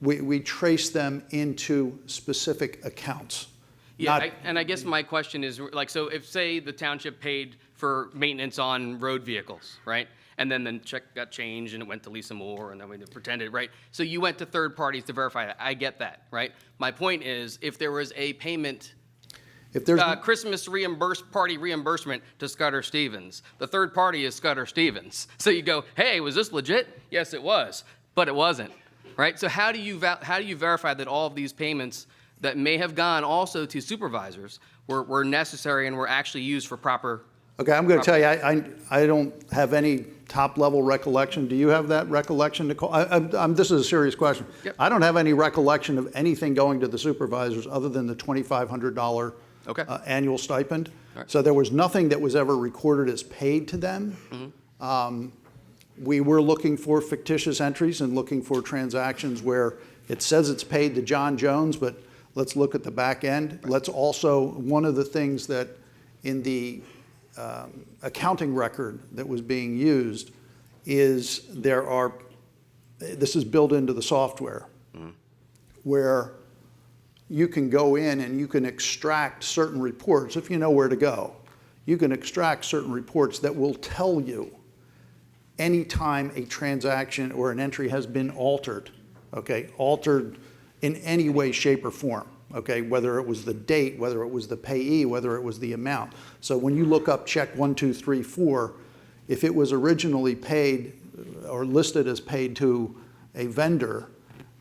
we traced them into specific accounts. Yeah, and I guess my question is, like, so if, say, the township paid for maintenance on road vehicles, right? And then the check got changed and it went to Lisa Moore and then we pretended, right? So you went to third parties to verify that. I get that, right? My point is, if there was a payment, if there's Christmas reimbursement to Scudder Stevens, the third party is Scudder Stevens. So you go, hey, was this legit? Yes, it was, but it wasn't, right? So how do you verify that all of these payments that may have gone also to supervisors were necessary and were actually used for proper? Okay, I'm going to tell you, I don't have any top-level recollection. Do you have that recollection, Nicole? This is a serious question. Yep. I don't have any recollection of anything going to the supervisors other than the $2,500 annual stipend. Right. So there was nothing that was ever recorded as paid to them. We were looking for fictitious entries and looking for transactions where it says it's paid to John Jones, but let's look at the back end. Right. Let's also, one of the things that in the accounting record that was being used is this is built into the software, where you can go in and you can extract certain reports if you know where to go. You can extract certain reports that will tell you anytime a transaction or an entry has been altered, okay, altered in any way, shape, or form, okay, whether it was the date, whether it was the payee, whether it was the amount. So when you look up check 1234, if it was originally paid or listed as paid to a vendor,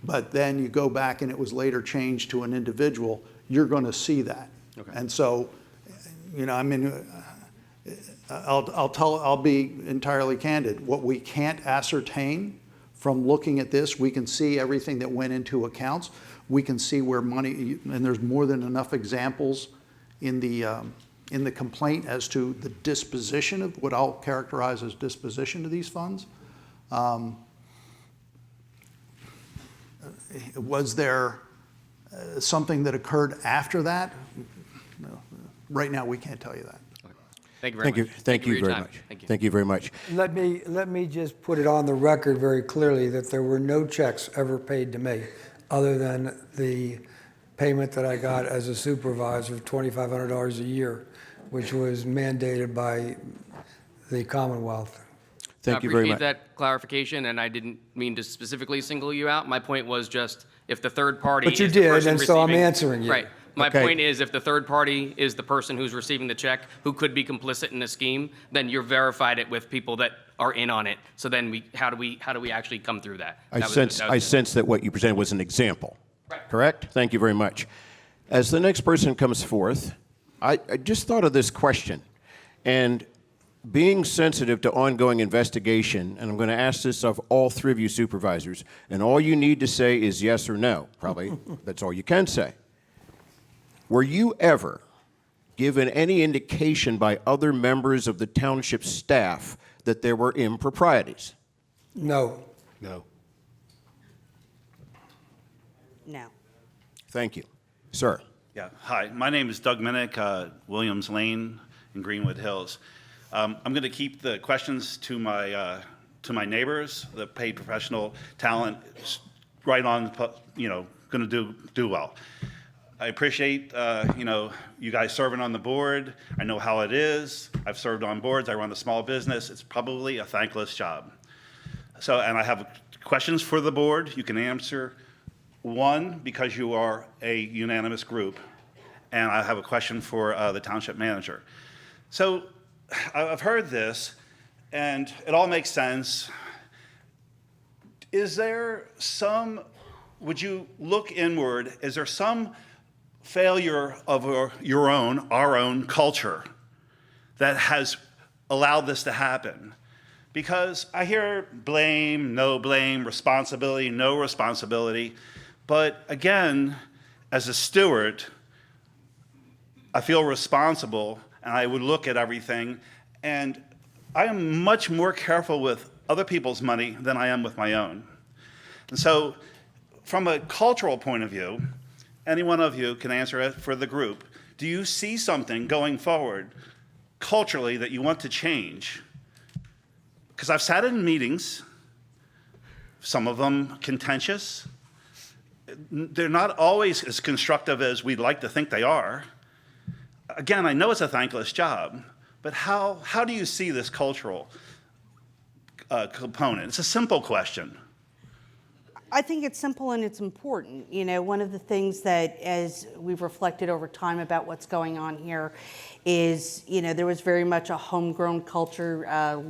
but then you go back and it was later changed to an individual, you're going to see that. Okay. And so, you know, I mean, I'll be entirely candid. What we can't ascertain from looking at this, we can see everything that went into accounts. We can see where money, and there's more than enough examples in the complaint as to the disposition of what I'll characterize as disposition of these funds. Was there something that occurred after that? No. Right now, we can't tell you that. Thank you very much. Thank you for your very time. much. Thank you. Thank you very much. Let me just put it on the record very clearly that there were no checks ever paid to me other than the payment that I got as a supervisor of $2,500 a year, which was mandated by the Commonwealth. Thank you very much. I appreciate that clarification, and I didn't mean to specifically single you out. My point was just if the third party But you is the did, person and so I'm receiving- answering you. Right. My Okay. point is if the third party is the person who's receiving the check who could be complicit in a scheme, then you're verified it with people that are in on it. So then how do we actually come through that? I That was- sense that what you presented was an example. Right. Correct? Thank you very much. As the next person comes forth, I just thought of this question. And being sensitive to ongoing investigation, and I'm going to ask this of all three of you supervisors, and all you need to say is yes or no. Probably that's all you can say. Were you ever given any indication by other members of the township staff that there were improprieties? No. No. No. Thank you. Sir. Yeah, hi. My name is Doug Minnick, Williams Lane in Greenwood Hills. I'm going to keep the questions to my neighbors, the paid professional talent, right on, going to do well. I appreciate, you guys serving on the board. I know how it is. I've served on boards. I run a small business. It's probably a thankless job. So, and I have questions for the board. You can answer one because you are a unanimous group, and I have a question for the township manager. So, I've heard this, and it all makes sense. Is there some, would you look inward, is there some failure of our own culture that has allowed this to happen? Because I hear blame, no blame, responsibility, no responsibility. But again, as a steward, I feel responsible and I would look at everything. And I am much more careful with other people's money than I am with my own. And so from a cultural point of view, any one of you can answer it for the group. Do you see something going forward culturally that you want to change? Because I've sat in meetings, some of them contentious. They're not always as constructive as we'd like to think they are. Again, I know it's a thankless job, but how do you see this cultural component? It's a simple question. I think it's simple and it's important. You know, one of the things that, as we've reflected over time about what's going on here, is, you know, there was very much a homegrown culture.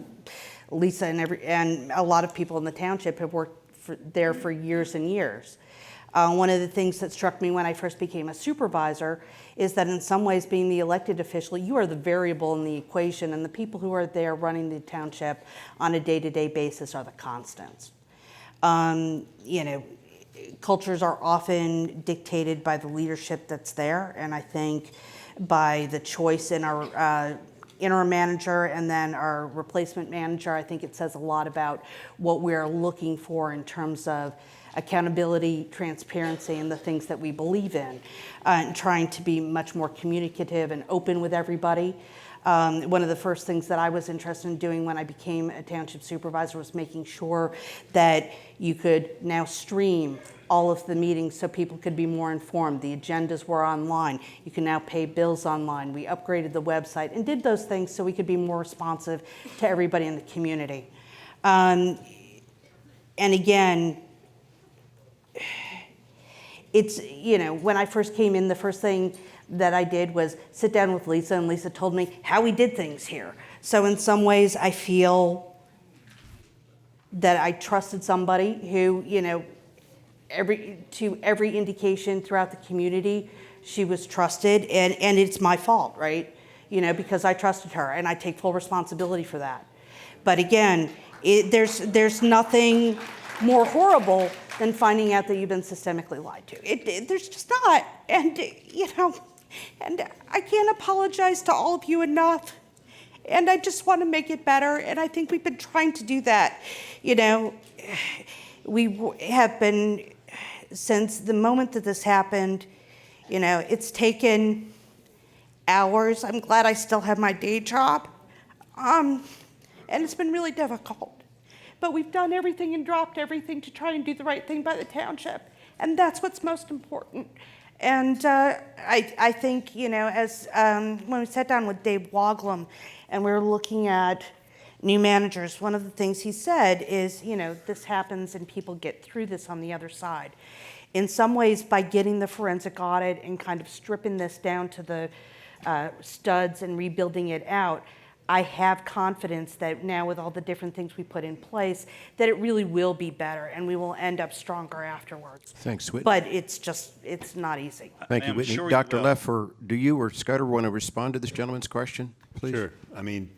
Lisa and a lot of people in the township have worked there for years and years. One of the things that struck me when I first became a supervisor is that in some ways, being the elected official, you are the variable in the equation, and the people who are there running the township on a day-to-day basis are the constants. You know, cultures are often dictated by the leadership that's there, and I think by the choice in our interim manager and then our replacement manager, I think it says a lot about what we're looking for in terms of accountability, transparency, and the things that we believe in, and trying to be much more communicative and open with everybody. One of the first things that I was interested in doing when I became a township supervisor was making sure that you could now stream all of the meetings so people could be more informed. The agendas were online. You can now pay bills online. We upgraded the website and did those things so we could be more responsive to everybody in the community. And again, it's, you know, when I first came in, the first thing that I did was sit down with Lisa, and Lisa told me how we did things here. So in some ways, I feel that I trusted somebody who, you know, every indication throughout the community, she was trusted, and it's my fault, right? You know, because I trusted her, and I take full responsibility for that. But again, there's nothing more horrible than finding out that you've been systemically lied to. There's just not, and you know, and I can't apologize to all of you enough. And I just want to make it better, and I think we've been trying to do that. You know, we have been, since the moment that this happened, you know, it's taken hours. I'm glad I still have my day job. And it's been really difficult. But we've done everything and dropped everything to try and do the right thing by the township. And that's what's most important. And I think, you know, as when we sat down with Dave Woglum and we were looking at new managers, one of the things he said is, you know, this happens and people get through this on the other side. In some ways, by getting the forensic audit and kind of stripping this down to the studs and rebuilding it out, I have confidence that now with all the different things we put in place, that it really will be better and we will end up stronger afterwards. Thanks, Whitney. But it's just, it's not easy. Thank you, I'm Whitney. sure you Dr. will. Leffer, do you or Scudder want to respond to this gentleman's question, please? Sure. I mean,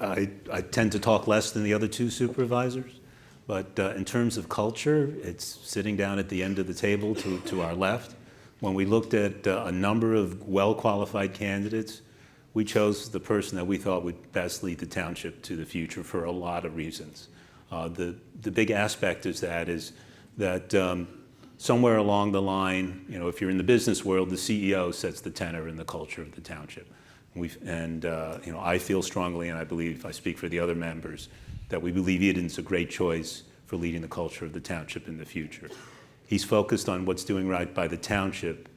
I tend to talk less than the other two supervisors, but in terms of culture, it's sitting down at the end of the table to our left. When we looked at a number of well-qualified candidates, we chose the person that we thought would best lead the township to the future for a lot of reasons. The big aspect is that somewhere along the line, you know, if you're in the business world, the CEO sets the tenor and the culture of the township. You know, I feel strongly, and I believe I speak for the other members, that we believe Eden's a great choice for leading the culture of the township in the future. He's focused on what's doing right by the township,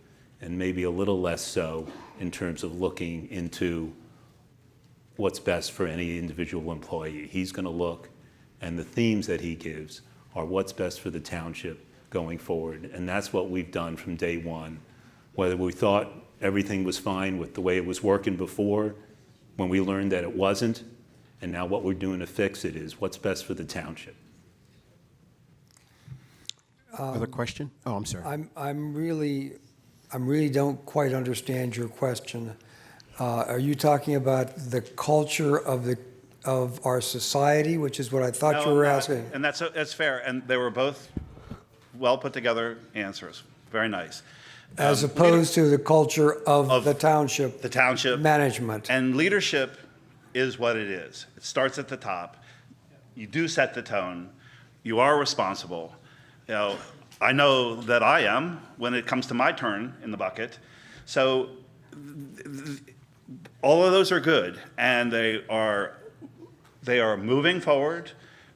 and maybe a little less so in terms of looking into what's best for any individual employee. He's going to look, and the themes that he gives are what's best for the township going forward. And that's what we've done from day one. Whether we thought everything was fine with the way it was working before, when we learned that it wasn't, and now what we're doing to fix it is what's best for the township. Other question? Oh, I'm sorry. I'm really don't quite understand your question. Are you talking about the culture of our society, which is what I thought No, you were I'm not. asking? And that's fair, and they were both well put together answers. Very nice. As opposed to the culture of the township. The township. Management. And leadership is what it is. It starts at the top. You do set the tone. You are responsible. You know, I know that I am when it comes to my turn in the bucket. So all of those are good, and they are moving forward.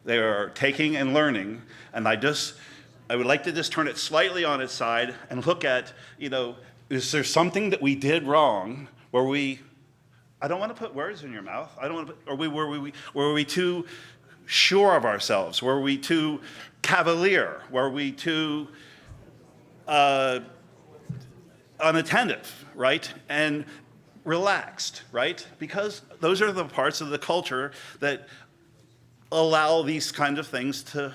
They are taking and learning, and I would like to just turn it slightly on its side and look at, you know, is there something that we did wrong where I don't want to put words in your mouth. I don't want to put, were we too sure of ourselves? Were we too cavalier? Were we too unattentive, right? And relaxed, right? Because those are the parts of the culture that allow these kind of things to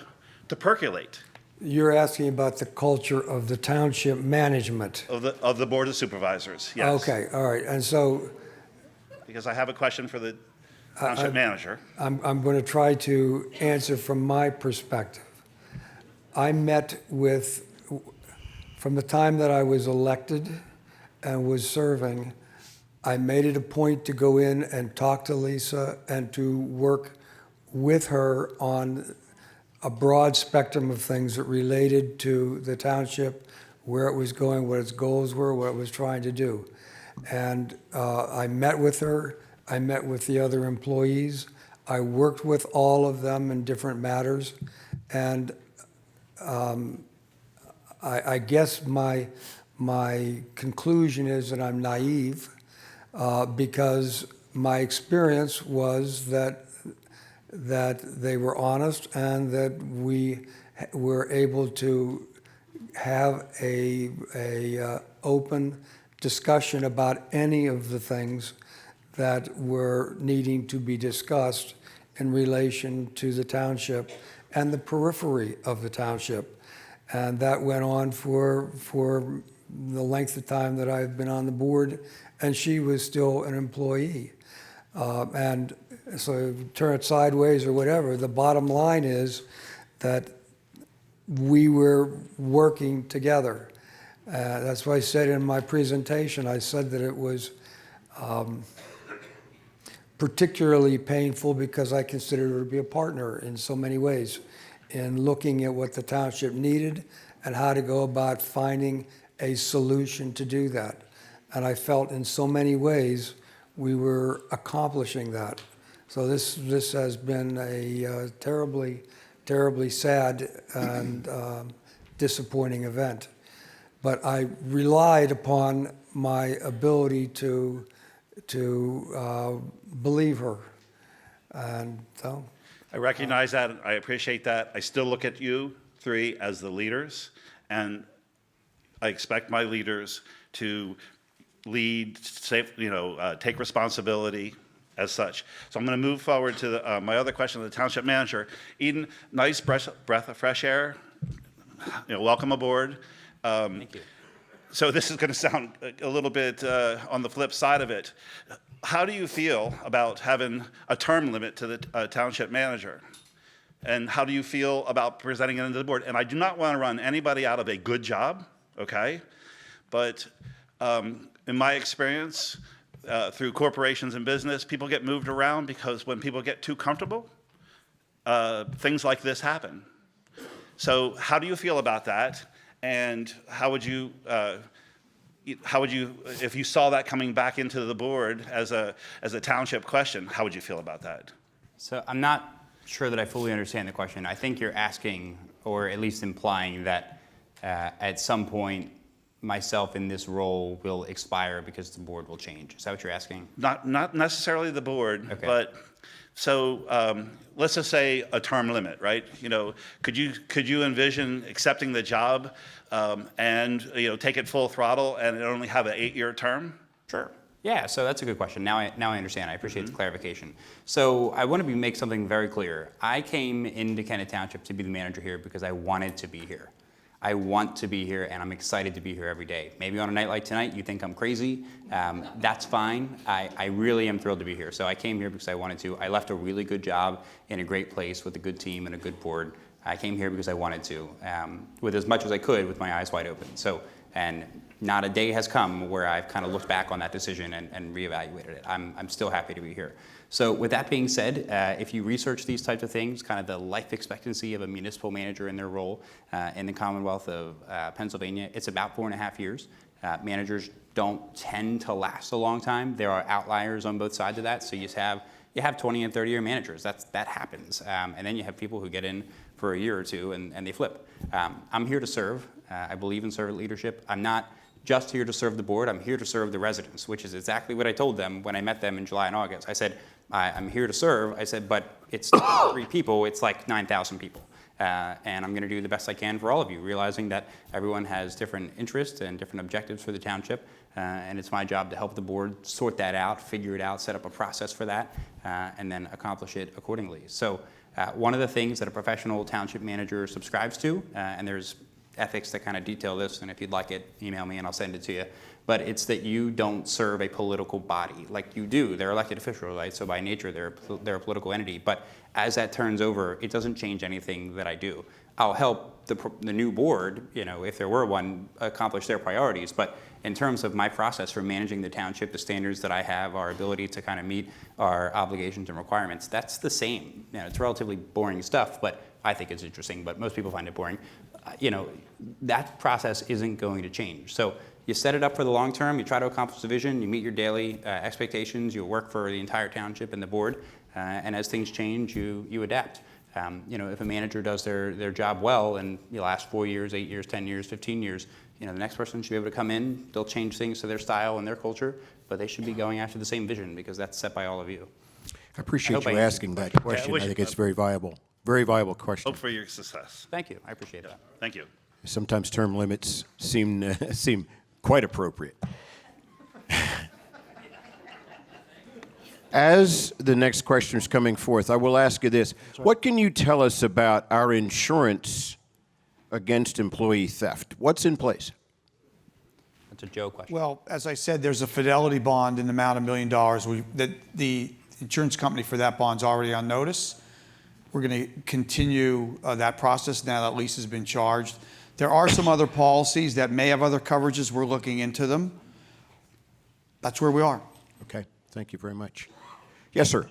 percolate. You're asking about the culture of the township management. Of the Board of Supervisors, yes. Okay, all right. And so Because I have a question for the township manager. I'm going to try to answer from my perspective. I met with, from the time that I was elected and was serving, I made it a point to go in and talk to Lisa and to work with her on a broad spectrum of things that related to the township, where it was going, what its goals were, what it was trying to do. And I met with her, I met with the other employees, I worked with all of them in different matters, and I guess my conclusion is that I'm naive because my experience was that they were honest and that we were able to have a open discussion about any of the things that were needing to be discussed in relation to the township and the periphery of the township. And that went on for the length of time that I've been on the board, and she was still an employee. And so turn it sideways or whatever, the bottom line is that we were working together. That's why I said in my presentation, I said that it was particularly painful because I considered her to be a partner in so many ways in looking at what the township needed and how to go about finding a solution to do that. And I felt in so many ways we were accomplishing that. So this has been a terribly, terribly sad and disappointing event. But I relied upon my ability to believe her. And so. I recognize that. I appreciate that. I still look at you three as the leaders, and I expect my leaders to lead, take responsibility as such. So I'm going to move forward to my other question to the township manager. Eden, nice breath of fresh air. Welcome aboard. Thank you. So this is going to sound a little bit on the flip side of it. How do you feel about having a term limit to the township manager? And how do you feel about presenting it to the board? And I do not want to run anybody out of a good job, okay? But in my experience, through corporations and business, people get moved around because when people get too comfortable, things like this happen. So how do you feel about that? And how would you, if you saw that coming back into the board as a township question, how would you feel about that? So I'm not sure that I fully understand the question. I think you're asking, or at least implying, that at some point myself in this role will expire because the board will change. Is that what you're asking? Not necessarily the board, okay. But so let's just say a term limit, right? Could you envision accepting the job and take it full throttle and it only have an 8-year term? Sure. Yeah, so that's a good question. Now I understand. I appreciate the clarification. So I want to make something very clear. I came into Kennett Township to be the manager here because I wanted to be here. I want to be here, and I'm excited to be here every day. Maybe on a night like tonight, you think I'm crazy. That's fine. I really am thrilled to be here. So I came here because I wanted to. I left a really good job in a great place with a good team and a good board. I came here because I wanted to, with as much as I could with my eyes wide open. So, and not a day has come where I've kind of looked back on that decision and reevaluated it. I'm still happy to be here. So with that being said, if you research these types of things, kind of the life expectancy of a municipal manager in their role in the Commonwealth of Pennsylvania, it's about 4.5 years. Managers don't tend to last a long time. There are outliers on both sides of that. So you have 20 and 30-year managers. That happens. And then you have people who get in for a year or two and they flip. I'm here to serve. I believe in servant leadership. I'm not just here to serve the board. I'm here to serve the residents, which is exactly what I told them when I met them in July and August. I said, I'm here to serve. I said, but it's not 3 people, it's like 9,000 people. And I'm going to do the best I can for all of you, realizing that everyone has different interests and different objectives for the township. And it's my job to help the board sort that out, figure it out, set up a process for that, and then accomplish it accordingly. So one of the things that a professional township manager subscribes to, and there's ethics that kind of detail this, and if you'd like it, email me and I'll send it to you. but it's that you don't serve a political body like you do. They're elected officials, right? So by nature, they're a political entity. But as that turns over, it doesn't change anything that I do. I'll help the new board, if there were one, accomplish their priorities. But in terms of my process for managing the township, the standards that I have, our ability to kind of meet our obligations and requirements, that's the same. It's relatively boring stuff, but I think it's interesting, but most people find it boring. That process isn't going to change. So you set it up for the long term, you try to accomplish the vision, you meet your daily expectations, you work for the entire township and the board, and as things change, you adapt. If a manager does their job well and you last 4 years, 8 years, 10 years, 15 years, the next person should be able to come in, they'll change things to their style and their culture, but they should be going after the same vision because that's set by all of you. I appreciate you asking that question. I think it's very viable question. Hope for your success. Thank you. I appreciate that. Thank you. Sometimes term limits seem quite appropriate. As the next question is coming forth, I will ask you this. What can you tell us about our insurance against employee theft? What's in place? That's a Joe question. Well, as I said, there's a fidelity bond in the amount of $1 million. That the insurance company for that bond's already on notice. We're going to continue that process now that lease has been charged. There are some other policies that may have other coverages. We're looking into them. That's where we are. Okay, thank you very much. Yes, sir.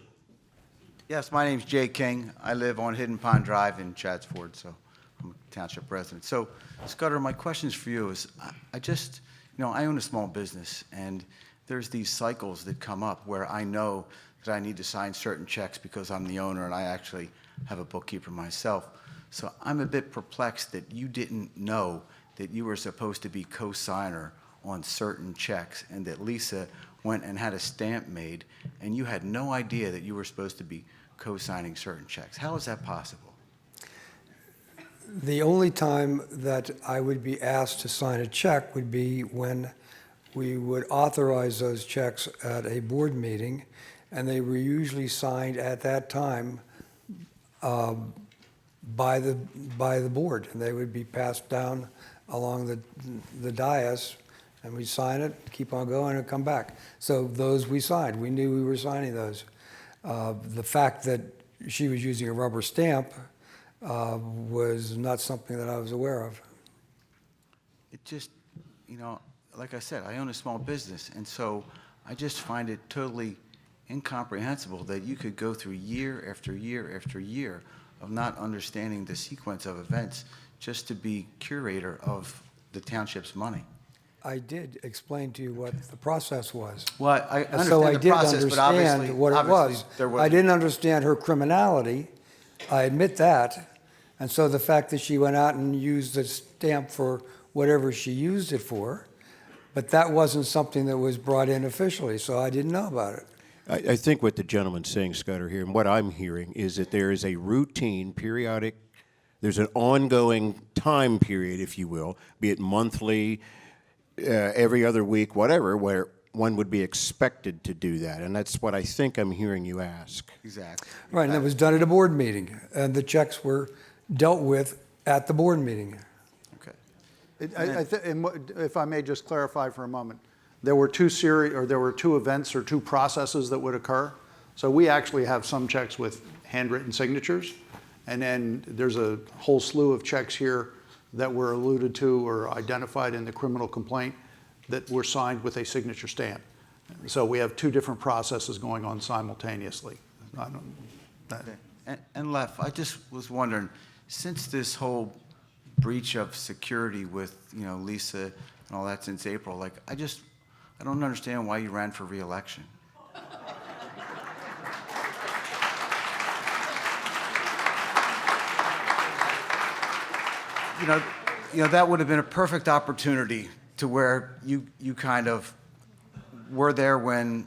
Yes, my name's Jay King. I live on Hidden Pond Drive in Chadsford, so I'm a township resident. So, Scudder, my questions for you is, I own a small business, and there's these cycles that come up where I know that I need to sign certain checks because I'm the owner and I actually have a bookkeeper myself. So I'm a bit perplexed that you didn't know that you were supposed to be co-signer on certain checks and that Lisa went and had a stamp made and you had no idea that you were supposed to be co-signing certain checks. How is that possible? The only time that I would be asked to sign a check would be when we would authorize those checks at a board meeting, and they were usually signed at that time by the board, and they would be passed down along the dais, and we'd sign it, keep on going, and come back. So those we signed. We knew we were signing those. The fact that she was using a rubber stamp was not something that I was aware of. It just, like I said, I own a small business, and so I just find it totally incomprehensible that you could go through year after year after year of not understanding the sequence of events just to be curator of the township's money. I did explain to you what the process was. Well, I understand So I the did process, but obviously, understand what it was. there was. I didn't understand her criminality. I admit that. And so the fact that she went out and used the stamp for whatever she used it for, but that wasn't something that was brought in officially, so I didn't know about it. I think what the gentleman's saying, Scudder, here, and what I'm hearing, is that there is a routine, periodic, there's an ongoing time period, if you will, be it monthly, every other week, whatever, where one would be expected to do that. And that's what I think I'm hearing you ask. Exactly. Right, and it was done at a board meeting, and the checks were dealt with at the board meeting. Okay. If I may just clarify for a moment, there were two events or two processes that would occur. So we actually have some checks with handwritten signatures, and then there's a whole slew of checks here that were alluded to or identified in the criminal complaint that were signed with a signature stamp. So we have two different processes going on simultaneously. And Lef, I just was wondering, since this whole breach of security with Lisa and all that since April, I don't understand why you ran for re-election. That would have been a perfect opportunity to where you kind of were there when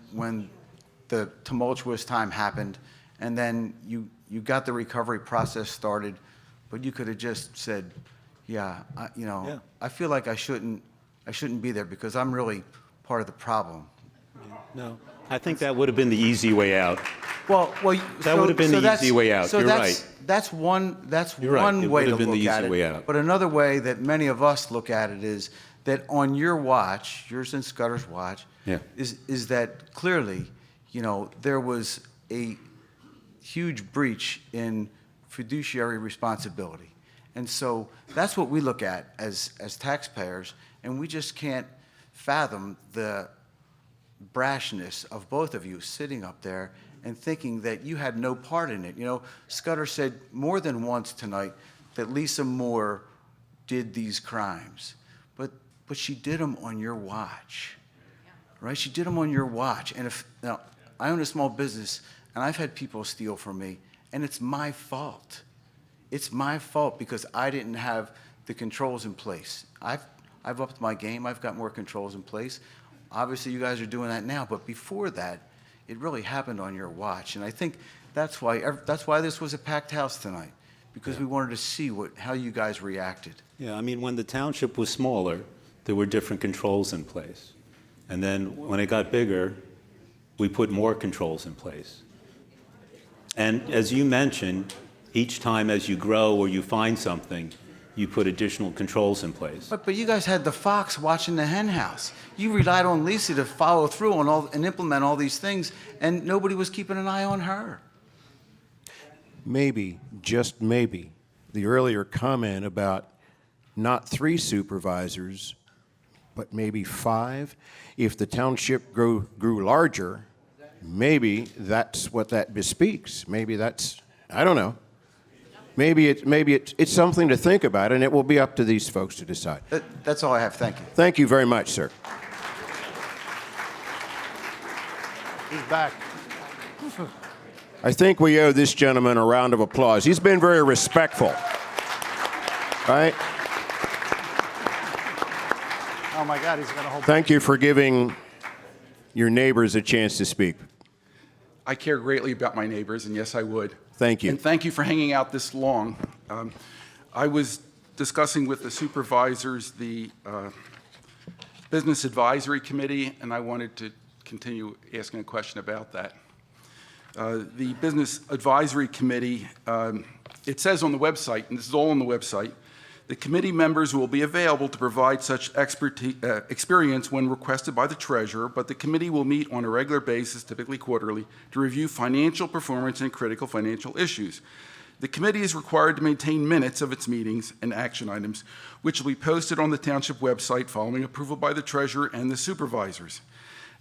the tumultuous time happened, and then you got the recovery process started, but you could have just said, I feel like I shouldn't be there because I'm really part of the problem. No, I think that would have been the easy way out. Well, that would have been the easy way out. You're right. That's one You're right. way to look at it. But another way that many of us look at it is that on your watch, yours and Scudder's watch, Yeah. is that clearly, there was a huge breach in fiduciary responsibility. And so that's what we look at as taxpayers, and we just can't fathom the brashness of both of you sitting up there and thinking that you had no part in it. Scudder said more than once tonight that Lisa Moore did these crimes, but she did them on your watch, right? She did them on your watch. And now I own a small business, and I've had people steal from me, and it's my fault. It's my fault because I didn't have the controls in place. I've upped my game. I've got more controls in place. Obviously, you guys are doing that now, but before that, it really happened on your watch. And I think that's why this was a packed house tonight, because we wanted to see how you guys reacted. Yeah, I mean, when the township was smaller, there were different controls in place. And then when it got bigger, we put more controls in place. And as you mentioned, each time as you grow or you find something, you put additional controls in place. But you guys had the fox watching the hen house. You relied on Lisa to follow through on and implement all these things, and nobody was keeping an eye on her. Maybe, just maybe, the earlier comment about not 3 supervisors, but maybe 5. If the township grew larger, maybe that's what that bespeaks. Maybe that's, I don't know. Maybe it's something to think about, and it will be up to these folks to decide. That's all I have. Thank you. Thank you very much, sir. He's back. I think we owe this gentleman a round of applause. He's been very respectful. Right? Oh my God, he's got a whole. Thank you for giving your neighbors a chance to speak. I care greatly about my neighbors, and yes, I would. Thank you. And thank you for hanging out this long. I was discussing with the supervisors the Business Advisory Committee, and I wanted to continue asking a question about that. The Business Advisory Committee, it says on the website, and this is all on the website, the committee members will be available to provide such experience when requested by the treasurer, but the committee will meet on a regular basis, typically quarterly, to review financial performance and critical financial issues. The committee is required to maintain minutes of its meetings and action items, which will be posted on the township website following approval by the treasurer and the supervisors.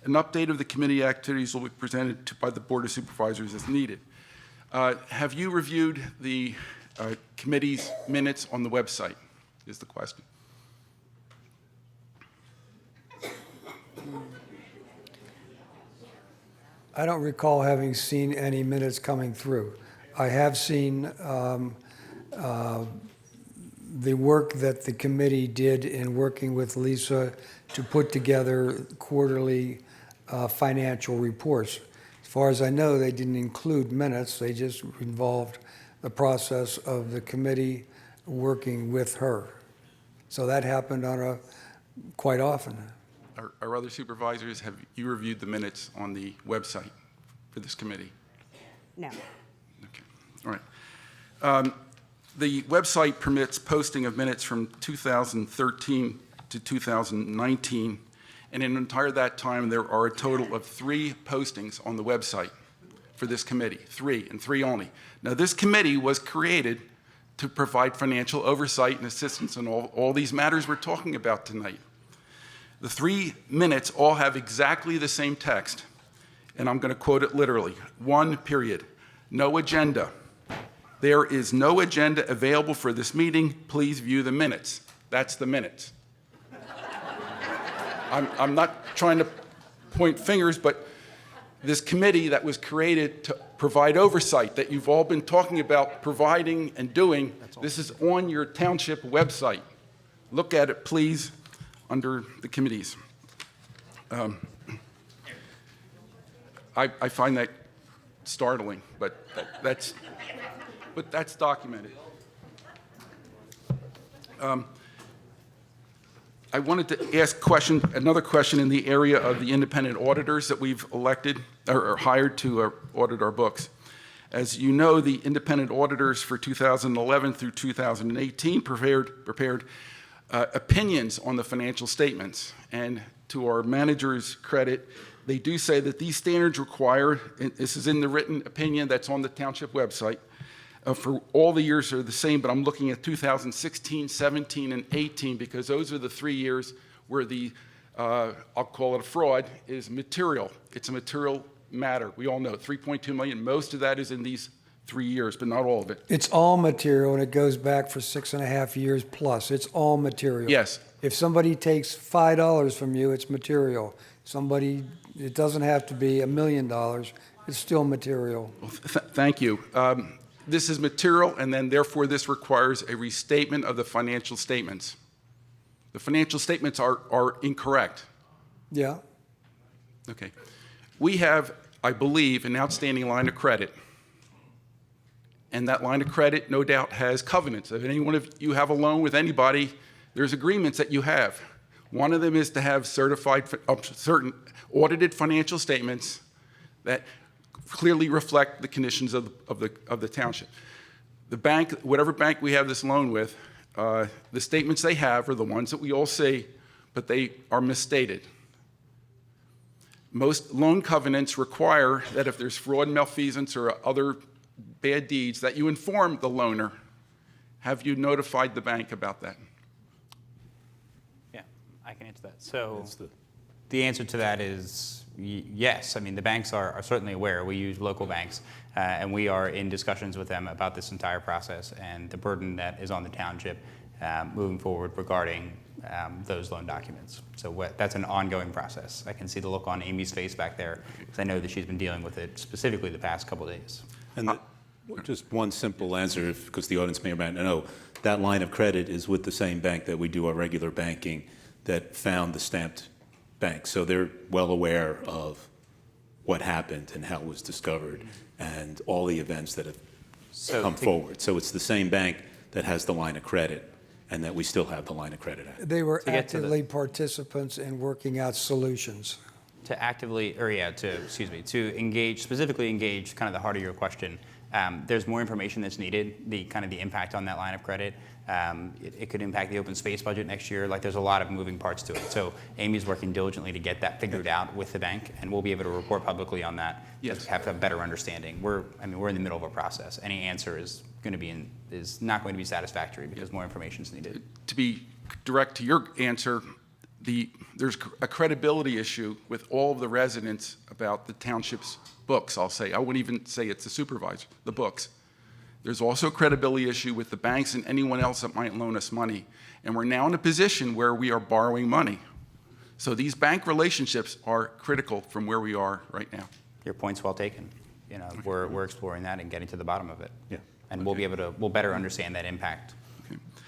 An update of the committee activities will be presented by the Board of Supervisors as needed. Have you reviewed the committee's minutes on the website, is the question. I don't recall having seen any minutes coming through. I have seen the work that the committee did in working with Lisa to put together quarterly financial reports. As far as I know, they didn't include minutes. They just involved the process of the committee working with her. So that happened quite often. Our other supervisors, have you reviewed the minutes on the website for this committee? No. Okay, all right. The website permits posting of minutes from 2013 to 2019, and in that time, there are a total of 3 postings on the website for this committee, 3 and 3 only. Now, this committee was created to provide financial oversight and assistance in all these matters we're talking about tonight. The 3 minutes all have exactly the same text, and I'm going to quote it literally. 1 period. No agenda. There is no agenda available for this meeting. Please view the minutes. That's the minutes. I'm not trying to point fingers, but this committee that was created to provide oversight that you've all been talking about providing and doing, this is on your township website. Look at it, please, under the committees. I find that startling, but that's documented. I wanted to ask another question in the area of the independent auditors that we've elected or hired to audit our books. As you know, the independent auditors for 2011 through 2018 prepared opinions on the financial statements. And to our manager's credit, they do say that these standards require, and this is in the written opinion that's on the township website, for all the years are the same, but I'm looking at 2016, 17, and 18 because those are the 3 years where the, I'll call it a fraud, is material. It's a material matter. We all know 3.2 million. Most of that is in these 3 years, but not all of it. It's all material, and it goes back for 6.5 years plus. It's all material. Yes. If somebody takes $5 from you, it's material. Somebody, it doesn't have to be $1 million. It's still material. Well, thank you. This is material, and then therefore this requires a restatement of the financial statements. The financial statements are incorrect. Yeah. Okay. We have, I believe, an outstanding line of credit. And that line of credit, no doubt, has covenants. If any one of you have a loan with anybody, there's agreements that you have. One of them is to have certified, certain audited financial statements that clearly reflect the conditions of the township. The bank, whatever bank we have this loan with, the statements they have are the ones that we all see, but they are misstated. Most loan covenants require that if there's fraud, malfeasance, or other bad deeds, that you inform the loaner. Have you notified the bank about that? Yeah, I can answer that. So the answer to that is yes. I mean, the banks are certainly aware. We use local banks, and we are in discussions with them about this entire process and the burden that is on the township moving forward regarding those loan documents. So that's an ongoing process. I can see the look on Amy's face back there because I know that she's been dealing with it specifically the past couple of days. And just one simple answer, because the audience may or may not know, that line of credit is with the same bank that we do our regular banking that found the stamped bank. So they're well aware of what happened and how it was discovered and all the events that have come forward. So it's the same bank that has the line of credit and that we still have the line of credit at. They were actively participants in working out solutions. To engage, specifically engage kind of the heart of your question, there's more information that's needed, the impact on that line of credit. It could impact the open space budget next year. Like, there's a lot of moving parts to it. So Amy's working diligently to get that figured out with the bank, and we'll be able to report publicly on that. Yes. To have a better understanding. We're in the middle of a process. Any answer is not going to be satisfactory because more information is needed. To be direct to your answer, there's a credibility issue with all of the residents about the township's books, I'll say. I wouldn't even say it's the supervisor, the books. There's also a credibility issue with the banks and anyone else that might loan us money. And we're now in a position where we are borrowing money. So these bank relationships are critical from where we are right now. Your point's well taken. We're exploring that and getting to the bottom of it. Yeah. And we'll better understand that impact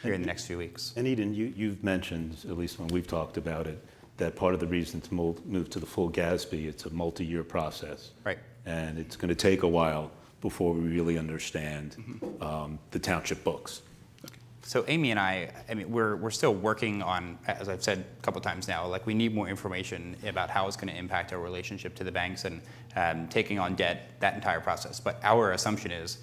here in the next few weeks. And Eden, you've mentioned, at least when we've talked about it, that part of the reason to move to the full GASB, it's a multi-year process. Right. And it's going to take a while before we really understand the township books. So Amy and I mean, we're still working on, as I've said a couple times now, like, we need more information about how it's going to impact our relationship to the banks and taking on debt, that entire process. But our assumption is,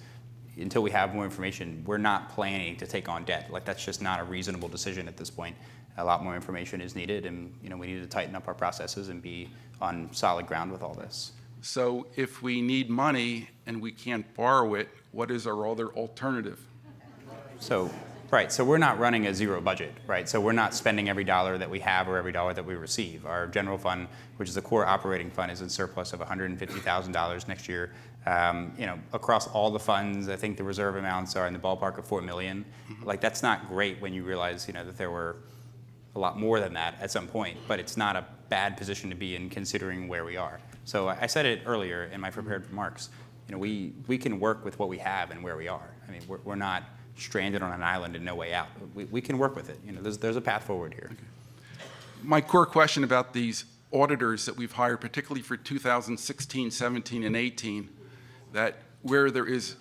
until we have more information, we're not planning to take on debt. Like, that's just not a reasonable decision at this point. A lot more information is needed, and we need to tighten up our processes and be on solid ground with all this. So if we need money and we can't borrow it, what is our other alternative? So we're not running a zero budget, right? So we're not spending every dollar that we have or every dollar that we receive. Our general fund, which is a core operating fund, is in surplus of $150,000 next year. Across all the funds, I think the reserve amounts are in the ballpark of $4 million. Like, that's not great when you realize, that there were a lot more than that at some point, but it's not a bad position to be in considering where we are. So I said it earlier in my prepared remarks, we can work with what we have and where we are. I mean, we're not stranded on an island and no way out. We can work with it. There's a path forward here. Okay. My core question about these auditors that we've hired, particularly for 2016, 17, and 18, that where there is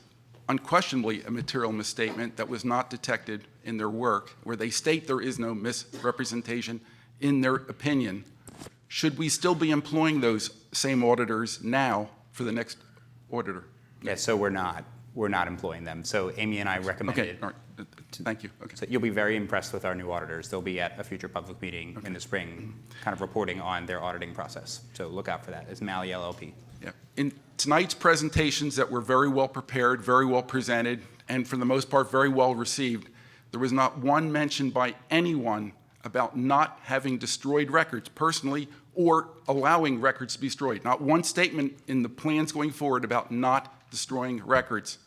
unquestionably a material misstatement that was not detected in their work, where they state there is no misrepresentation in their opinion, should we still be employing those same auditors now for the next auditor? Yeah, so we're not employing them. So Amy and I recommended. Okay, all right. Thank you. Okay. So you'll be very impressed with our new auditors. They'll be at a future public meeting in the spring, kind of reporting on their auditing process. So look out for that. It's Malley LLP. Yeah. In tonight's presentations that were very well prepared, very well presented, and for the most part, very well received, there was not one mention by anyone about not having destroyed records personally or allowing records to be destroyed. Not one statement in the plans going forward about not destroying records.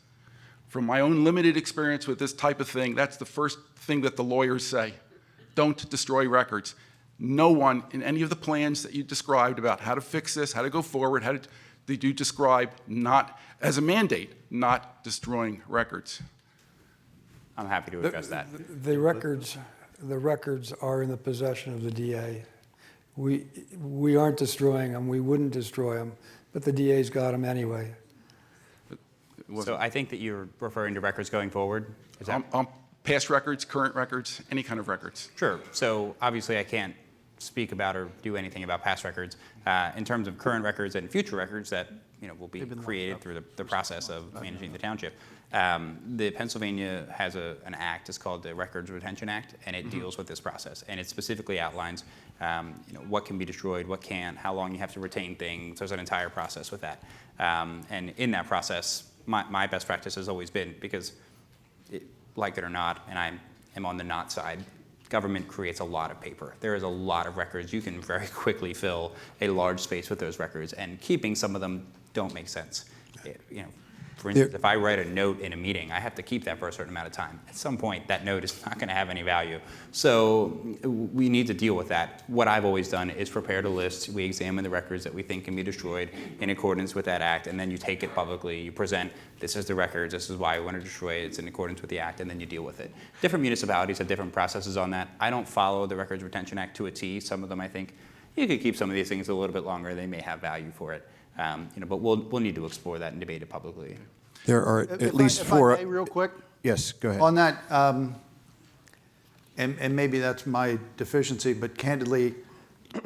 From my own limited experience with this type of thing, that's the first thing that the lawyers say. Don't destroy records. No one in any of the plans that you described about how to fix this, how to go forward, they do describe not, as a mandate, not destroying records. I'm happy to address that. The records are in the possession of the DA. We aren't destroying them. We wouldn't destroy them, but the DA's got them anyway. So I think that you're referring to records going forward. Is that? Past records, current records, any kind of records. Sure. So obviously I can't speak about or do anything about past records. In terms of current records and future records that will be created through the process of managing the township, the Pennsylvania has an act. It's called the Records Retention Act, and it deals with this process. And it specifically outlines what can be destroyed, what can't, how long you have to retain things. There's an entire process with that. And in that process, my best practice has always been, because like it or not, and I am on the not side, government creates a lot of paper. There is a lot of records. You can very quickly fill a large space with those records, and keeping some of them don't make sense. For instance, if I write a note in a meeting, I have to keep that for a certain amount of time. At some point, that note is not going to have any value. So we need to deal with that. What I've always done is prepared a list. We examine the records that we think can be destroyed in accordance with that act, and then you take it publicly. You present, this is the records, this is why we want to destroy it, it's in accordance with the act, and then you deal with it. Different municipalities have different processes on that. I don't follow the Records Retention Act to a T. Some of them, I think, you could keep some of these things a little bit longer. They may have value for it. But we'll need to explore that and debate it publicly. There are at least if four. I may, real quick. Yes, go ahead. On that, and maybe that's my deficiency, but candidly,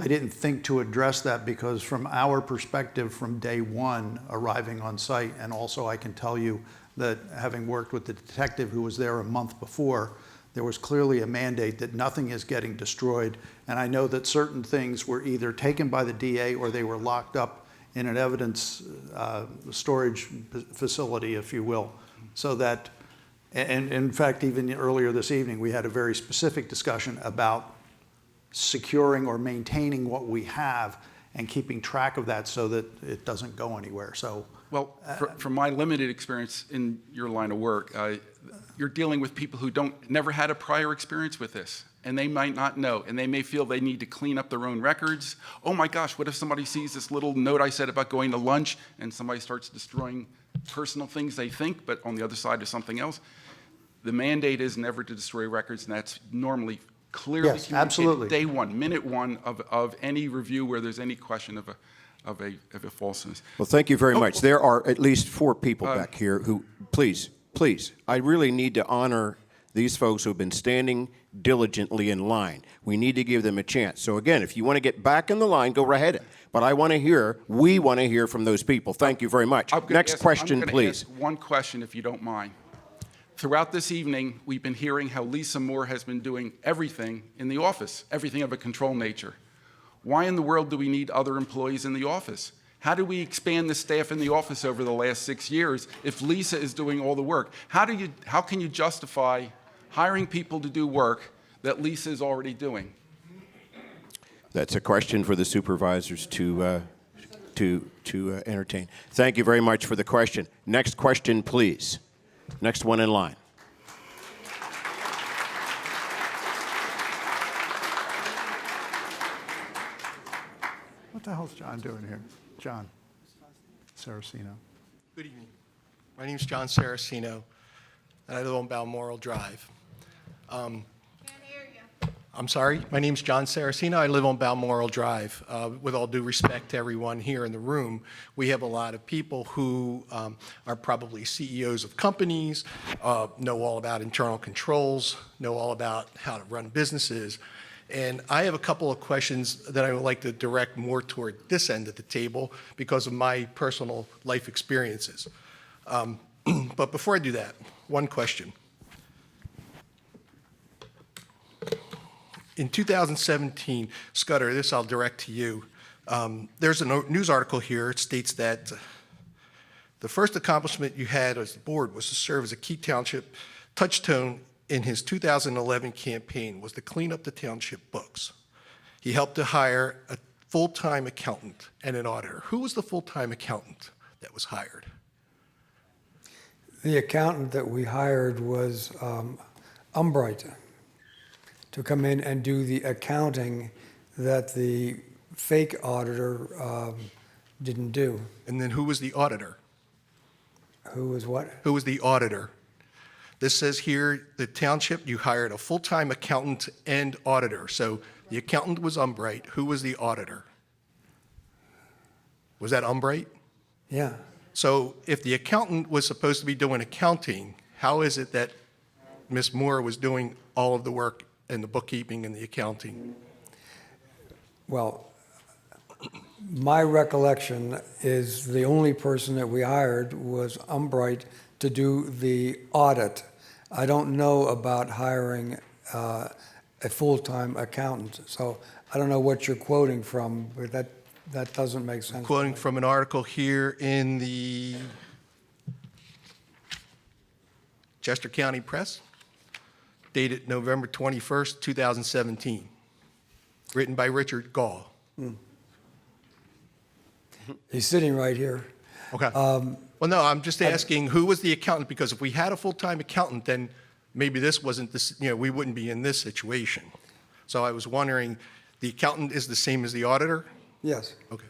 I didn't think to address that, because from our perspective from day one arriving on site, and also I can tell you that having worked with the detective who was there a month before, there was clearly a mandate that nothing is getting destroyed. And I know that certain things were either taken by the DA or they were locked up in an evidence storage facility, if you will. So that, and in fact, even earlier this evening, we had a very specific discussion about securing or maintaining what we have and keeping track of that so that it doesn't go anywhere. So, well, from my limited experience in your line of work, you're dealing with people who never had a prior experience with this, and they might not know, and they may feel they need to clean up their own records. Oh my gosh, what if somebody sees this little note I said about going to lunch, and somebody starts destroying personal things they think, but on the other side is something else? The mandate is never to destroy records, and that's normally clearly yes, absolutely. Day one, minute one of any review where there's any question of a falseness. Well, thank you very much. There are at least four people back here who, please, I really need to honor these folks who have been standing diligently in line. We need to give them a chance. So again, if you want to get back in the line, go right ahead. But we want to hear from those people. Thank you very much. Next question, please. Ask one question, if you don't mind. Throughout this evening, we've been hearing how Lisa Moore has been doing everything in the office, everything of a control nature. Why in the world do we need other employees in the office? How do we expand the staff in the office over the last 6 years if Lisa is doing all the work? How can you justify hiring people to do work that Lisa is already doing? That's a question for the supervisors to entertain. Thank you very much for the question. Next question, please. Next one in line. what the hell's John doing here? John Saraceno. Good evening. My name is John Saraceno, and I live on Balmoral Drive. Can't hear you. I'm sorry. My name is John Saraceno. I live on Balmoral Drive. With all due respect to everyone here in the room, we have a lot of people who are probably CEOs of companies, know all about internal controls, know all about how to run businesses. And I have a couple of questions that I would like to direct more toward this end of the table because of my personal life experiences. But before I do that, one question. In 2017, Scudder, this I'll direct to you. There's a news article here. It states that the first accomplishment you had as the board was to serve as a key township touchstone in his 2011 campaign was to clean up the township books. He helped to hire a full-time accountant and an auditor. Who was the full-time accountant that was hired? The accountant that we hired was Umbright to come in and do the accounting that the fake auditor didn't do. And then who was the auditor? Who was what? Who was the auditor? This says here, the township, you hired a full-time accountant and auditor. So the accountant was Umbright. Who was the auditor? Was that Umbright? Yeah. So if the accountant was supposed to be doing accounting, how is it that Ms. Moore was doing all of the work and the bookkeeping and the accounting? Well, my recollection is the only person that we hired was Umbright to do the audit. I don't know about hiring a full-time accountant, so I don't know what you're quoting from, but that doesn't make sense. Quoting from an article here in the Chester County Press, dated November 21st, 2017, written by Richard Gall. He's sitting right here. Okay. Well, no, I'm just asking who was the accountant, because if we had a full-time accountant, then maybe this wasn't this, we wouldn't be in this situation. So I was wondering, the accountant is the same as the auditor? Yes. Okay.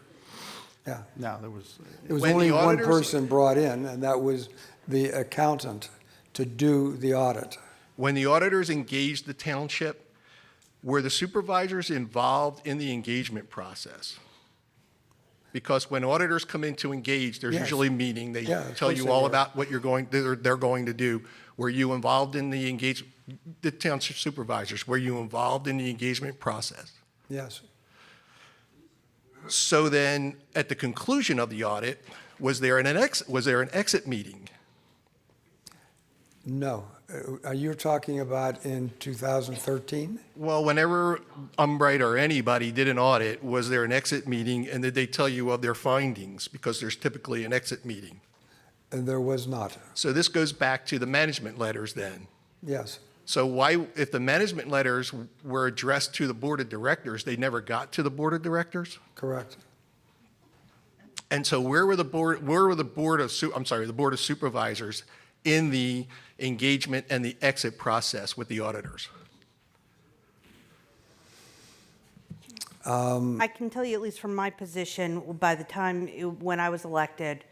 Yeah. No, there was. It was When only the one auditors- person brought in, and that was the accountant to do the audit. When the auditors engaged the township, were the supervisors involved in the engagement process? Because when auditors come in to engage, there's Yes. usually a meeting. They Yeah, of tell course you they all were. about what they're going to do. Were you involved in the engagement, the township supervisors, were you involved in the engagement process? Yes. So then, at the conclusion of the audit, was there an exit meeting? No. Are you talking about in 2013? Well, whenever Umbright or anybody did an audit, was there an exit meeting, and did they tell you of their findings? Because there's typically an exit meeting. And there was not. So this goes back to the management letters then. Yes. So why, if the management letters were addressed to the board of directors, they never got to the board of directors? Correct. And so where were the board of supervisors in the engagement and the exit process with the auditors? I can tell you, at least from my position, by the time when I was elected,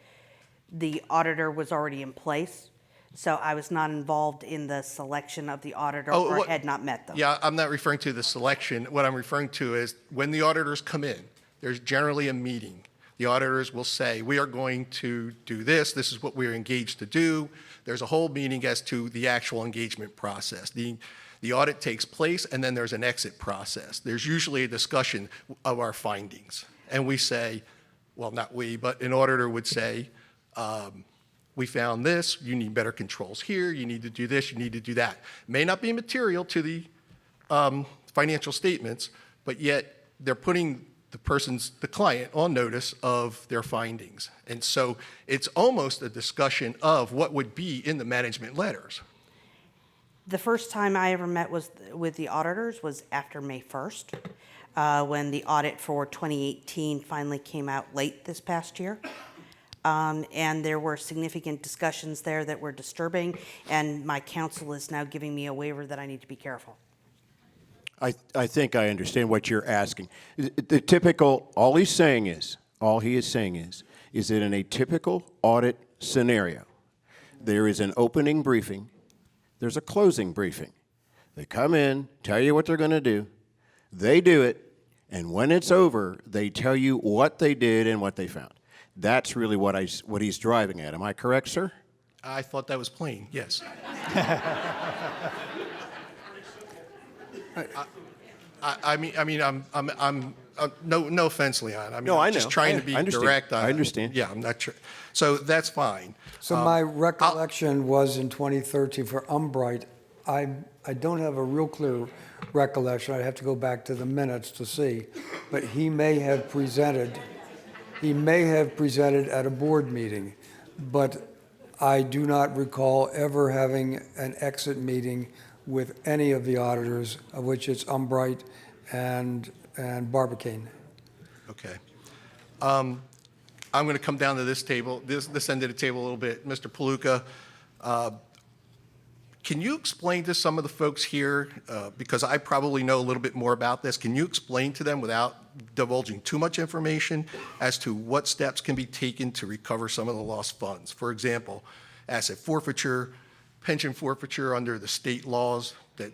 the auditor was already in place. So I was not involved in the selection of the auditor or had not met them. Yeah, I'm not referring to the selection. What I'm referring to is when the auditors come in, there's generally a meeting. The auditors will say, we are going to do this. This is what we're engaged to do. There's a whole meeting as to the actual engagement process. The audit takes place, and then there's an exit process. There's usually a discussion of our findings. And we say, well, not we, but an auditor would say, we found this, you need better controls here, you need to do this, you need to do that. May not be material to the financial statements, but yet they're putting the client on notice of their findings. And so it's almost a discussion of what would be in the management letters. The first time I ever met with the auditors was after May 1st, when the audit for 2018 finally came out late this past year. And there were significant discussions there that were disturbing, and my counsel is now giving me a waiver that I need to be careful. I think I understand what you're asking. The typical, all he is saying is that in a typical audit scenario, there is an opening briefing, there's a closing briefing. They come in, tell you what they're going to do, they do it, and when it's over, they tell you what they did and what they found. That's really what he's driving at. Am I correct, sir? I thought that was plain, yes. No offense, Leon. No, I I'm know. just trying to be I understand. direct. I understand. Yeah, I'm not sure. So that's fine. So my recollection was in 2013 for Umbright, I don't have a real clear recollection. I'd have to go back to the minutes to see. But he may have presented at a board meeting. But I do not recall ever having an exit meeting with any of the auditors, of which it's Umbright and Barbicane. Okay. I'm going to come down to this table, this end of the table a little bit. Mr. Palooka, can you explain to some of the folks here, because I probably know a little bit more about this, can you explain to them without divulging too much information as to what steps can be taken to recover some of the lost funds? For example, asset forfeiture, pension forfeiture under the state laws that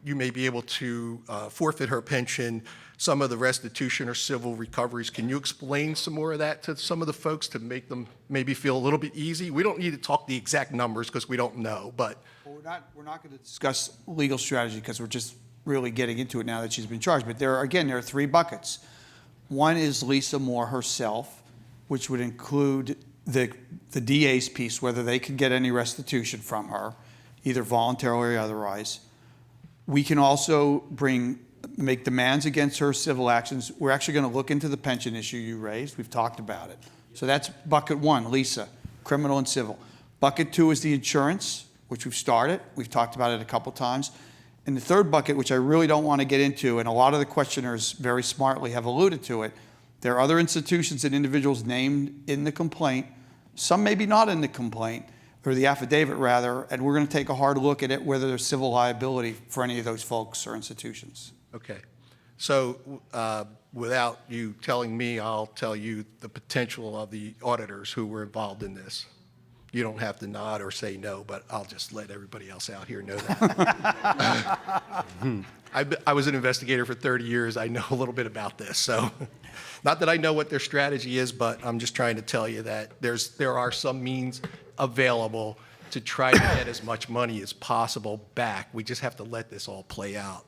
you may be able to forfeit her pension, some of the restitution or civil recoveries. Can you explain some more of that to some of the folks to make them maybe feel a little bit easy? We don't need to talk the exact numbers because we don't know, but. Well, we're not going to discuss legal strategy because we're just really getting into it now that she's been charged. But there are 3 buckets. One is Lisa Moore herself, which would include the DA's piece, whether they could get any restitution from her, either voluntarily or otherwise. We can also make demands against her civil actions. We're actually going to look into the pension issue you raised. We've talked about it. So that's bucket 1, Lisa, criminal and civil. Bucket 2 is the insurance, which we've started. We've talked about it a couple times. And the third bucket, which I really don't want to get into, and a lot of the questioners very smartly have alluded to it, there are other institutions and individuals named in the complaint, some maybe not in the complaint, or the affidavit rather, and we're going to take a hard look at it, whether there's civil liability for any of those folks or institutions. Okay. So without you telling me, I'll tell you the potential of the auditors who were involved in this. You don't have to nod or say no, but I'll just let everybody else out here know that. I was an investigator for 30 years. I know a little bit about this. So not that I know what their strategy is, but I'm just trying to tell you that there are some means available to try to get as much money as possible back. We just have to let this all play out.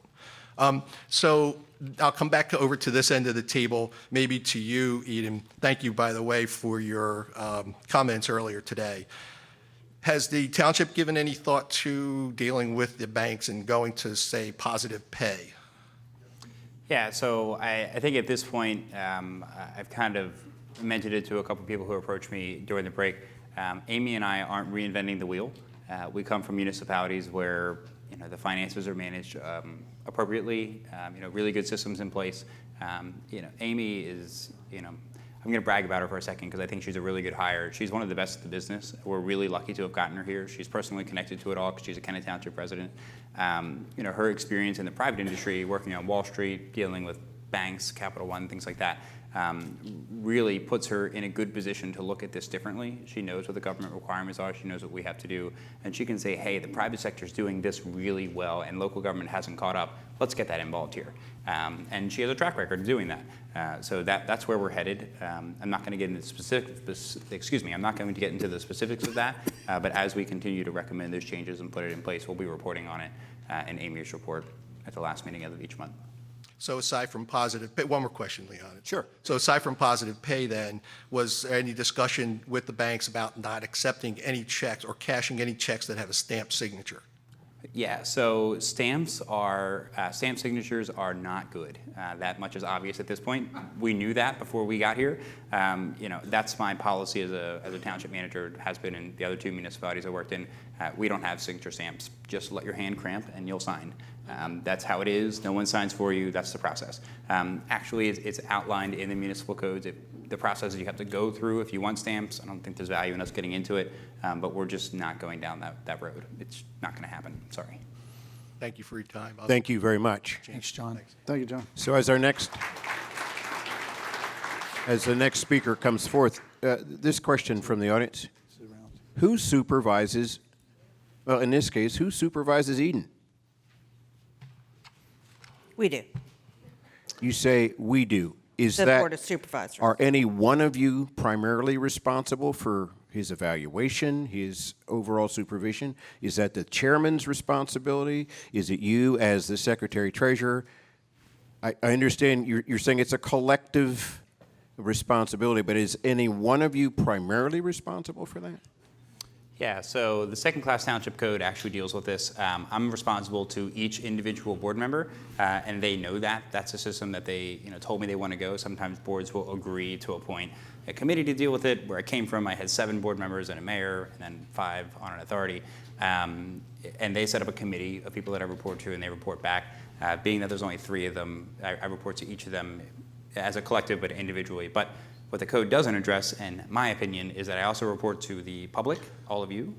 So I'll come back over to this end of the table, maybe to you, Eden. Thank you, by the way, for your comments earlier today. Has the township given any thought to dealing with the banks and going to, say, positive pay? Yeah, so I think at this point, I've kind of mentioned it to a couple of people who approached me during the break. Amy and I aren't reinventing the wheel. We come from municipalities where the finances are managed appropriately, really good systems in place. Amy is, I'm going to brag about her for a second because I think she's a really good hire. She's one of the best at the business. We're really lucky to have gotten her here. She's personally connected to it all because she's a Kennett Township resident. Her experience in the private industry, working on Wall Street, dealing with banks, Capital One, things like that, really puts her in a good position to look at this differently. She knows what the government requirements are. She knows what we have to do. And she can say, hey, the private sector is doing this really well and local government hasn't caught up. Let's get that involved here. And she has a track record of doing that. So that's where we're headed. I'm not going to get into I'm not going to get into the specifics of that. But as we continue to recommend those changes and put it in place, we'll be reporting on it in Amy's report at the last meeting of each month. So aside from positive pay, one more question, Leon. Sure. So aside from positive pay then, was there any discussion with the banks about not accepting any checks or cashing any checks that have a stamped signature? Yeah, so stamp signatures are not good. That much is obvious at this point. We knew that before we got here. That's my policy as a township manager, has been in the other 2 municipalities I worked in. We don't have signature stamps. Just let your hand cramp and you'll sign. That's how it is. No one signs for you. That's the process. Actually, it's outlined in the municipal codes. The process you have to go through if you want stamps. I don't think there's value in us getting into it, but we're just not going down that road. It's not going to happen. Sorry. Thank you for your time. Thank you very much. Thanks, John. Thanks. Thank you, John. So as the next speaker comes forth, this question from the audience: who supervises? Well, in this case, who supervises Eden? We do. You say we do. Is The that Board of Supervisors. Are any one of you primarily responsible for his evaluation, his overall supervision? Is that the chairman's responsibility? Is it you as the secretary treasurer? I understand you're saying it's a collective responsibility, but is any one of you primarily responsible for that? Yeah, so the second-class township code actually deals with this. I'm responsible to each individual board member, and they know that. That's a system that they told me they want to go. Sometimes boards will agree to appoint a committee to deal with it. Where I came from, I had 7 board members and a mayor, and then 5 on an authority. And they set up a committee of people that I report to, and they report back. Being that there's only 3 of them, I report to each of them as a collective, but individually. But what the code doesn't address, in my opinion, is that I also report to the public, all of you.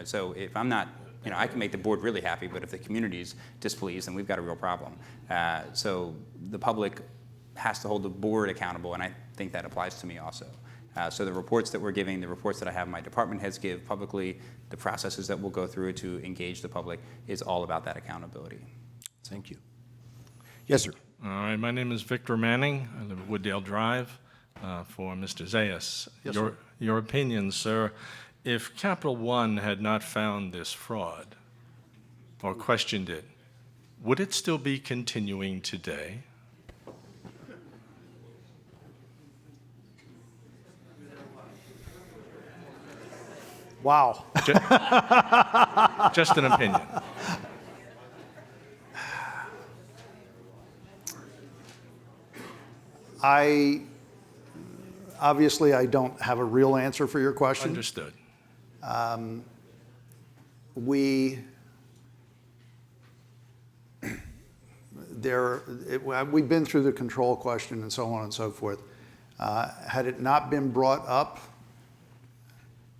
So if I'm not, I can make the board really happy, but if the community's displeased, then we've got a real problem. So the public has to hold the board accountable, and I think that applies to me also. So the reports that we're giving, the reports that I have my department heads give publicly, the processes that we'll go through to engage the public is all about that accountability. Thank you. Yes, sir. All right, my name is Victor Manning. I live at Wooddale Drive. For Mr. Zayas. Yes, sir. Your opinion, sir, if Capital One had not found this fraud or questioned it, would it still be continuing today? Wow. Just an opinion. Obviously, I don't have a real answer for your question. Understood. We've been through the control question and so on and so forth. Had it not been brought up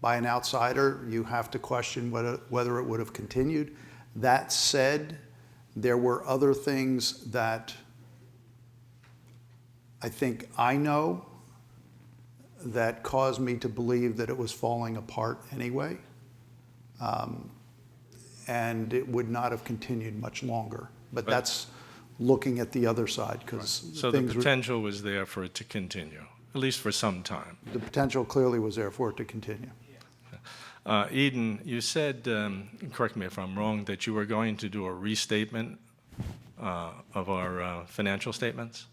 by an outsider, you have to question whether it would have continued. That said, there were other things that I think I know that caused me to believe that it was falling apart anyway. And it would not have continued much longer. But that's looking at the other side, because So the potential was there for it to continue, at least for some time. The potential clearly was there for it to continue. Eden, you said, correct me if I'm wrong, that you were going to do a restatement of our financial statements?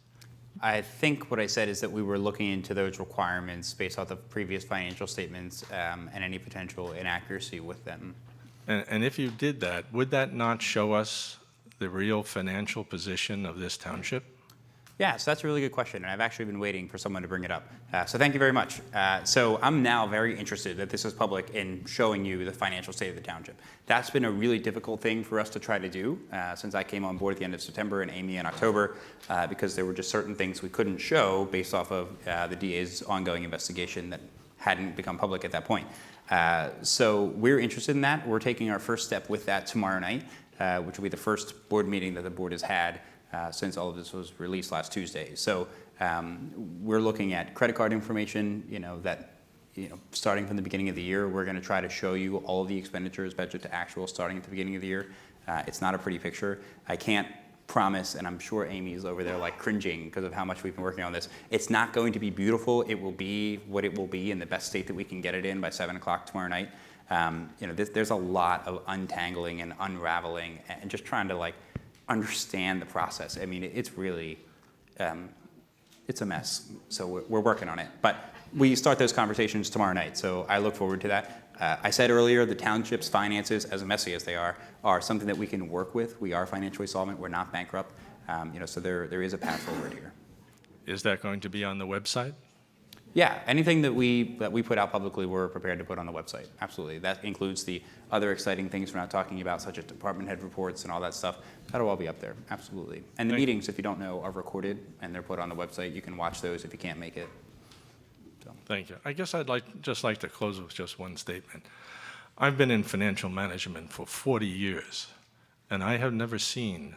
I think what I said is that we were looking into those requirements based off the previous financial statements and any potential inaccuracy with them. And if you did that, would that not show us the real financial position of this township? Yeah, so that's a really good question, and I've actually been waiting for someone to bring it up. So thank you very much. So I'm now very interested that this is public in showing you the financial state of the township. That's been a really difficult thing for us to try to do since I came on board at the end of September and Amy in October, because there were just certain things we couldn't show based off of the DA's ongoing investigation that hadn't become public at that point. So we're interested in that. We're taking our first step with that tomorrow night, which will be the first board meeting that the board has had since all of this was released last Tuesday. So we're looking at credit card information, starting from the beginning of the year. We're going to try to show you all of the expenditures, budget to actual, starting at the beginning of the year. It's not a pretty picture. I can't promise, and I'm sure Amy's over there like cringing because of how much we've been working on this. It's not going to be beautiful. It will be what it will be in the best state that we can get it in by 7 o'clock tomorrow night. There's a lot of untangling and unraveling and just trying to understand the process. I mean, it's really, it's a mess. So we're working on it. But we start those conversations tomorrow night, so I look forward to that. I said earlier, the township's finances, as messy as they are something that we can work with. We are financially solvent. We're not bankrupt. So there is a path forward here. Is that going to be on the website? Yeah, anything that we put out publicly, we're prepared to put on the website. Absolutely. That includes the other exciting things we're not talking about, such as department head reports and all that stuff. That'll all be up there. Absolutely. And the meetings, if you don't know, are recorded and they're put on the website. You can watch those if you can't make it. So. Thank you. I guess I'd just like to close with just one statement. I've been in financial management for 40 years, and I have never seen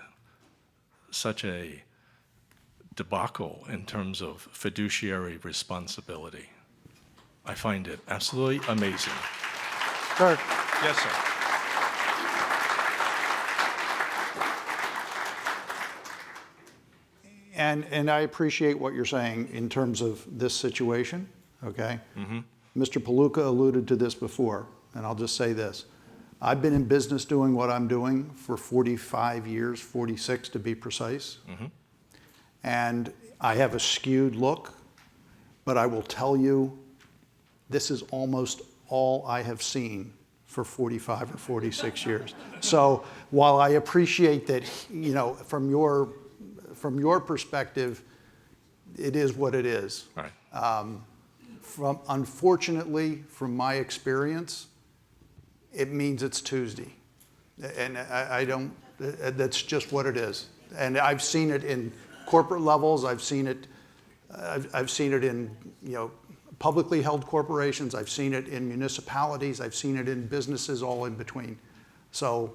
such a debacle in terms of fiduciary responsibility. I find it absolutely amazing. Sir. Yes, sir. And I appreciate what you're saying in terms of this situation, okay? Mm-hmm. Mr. Palooka alluded to this before, and I'll just say this. I've been in business doing what I'm doing for 45 years, 46 to be precise. Mm-hmm. And I have a skewed look, but I will tell you, this is almost all I have seen for 45 or 46 years. So while I appreciate that, you know, from your perspective, it is what it is. Right. Unfortunately, from my experience, it means it's Tuesday. And I don't, that's just what it is. And I've seen it in corporate levels. I've seen it in, you know, publicly held corporations. I've seen it in municipalities. I've seen it in businesses, all in between. So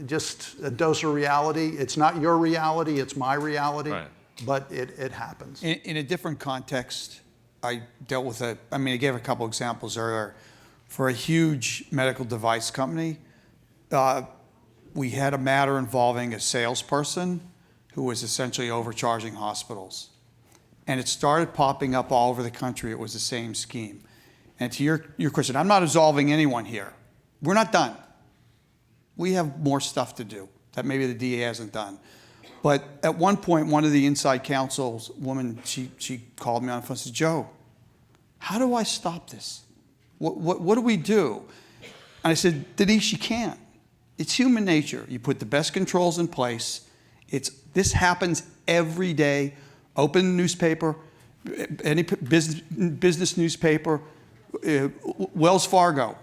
just a dose of reality. It's not your reality, it's my reality, Right. but it happens. In a different context, I dealt with I gave a couple examples earlier. For a huge medical device company, we had a matter involving a salesperson who was essentially overcharging hospitals. And it started popping up all over the country. It was the same scheme. And to your question, I'm not absolving anyone here. We're not done. We have more stuff to do that maybe the DA hasn't done. But at one point, one of the inside counsel's woman, she called me on the phone and said, Joe, how do I stop this? What do we do? And I said, Denise, you can't. It's human nature. You put the best controls in place. This happens every day. Open the newspaper, any business newspaper, Wells Fargo.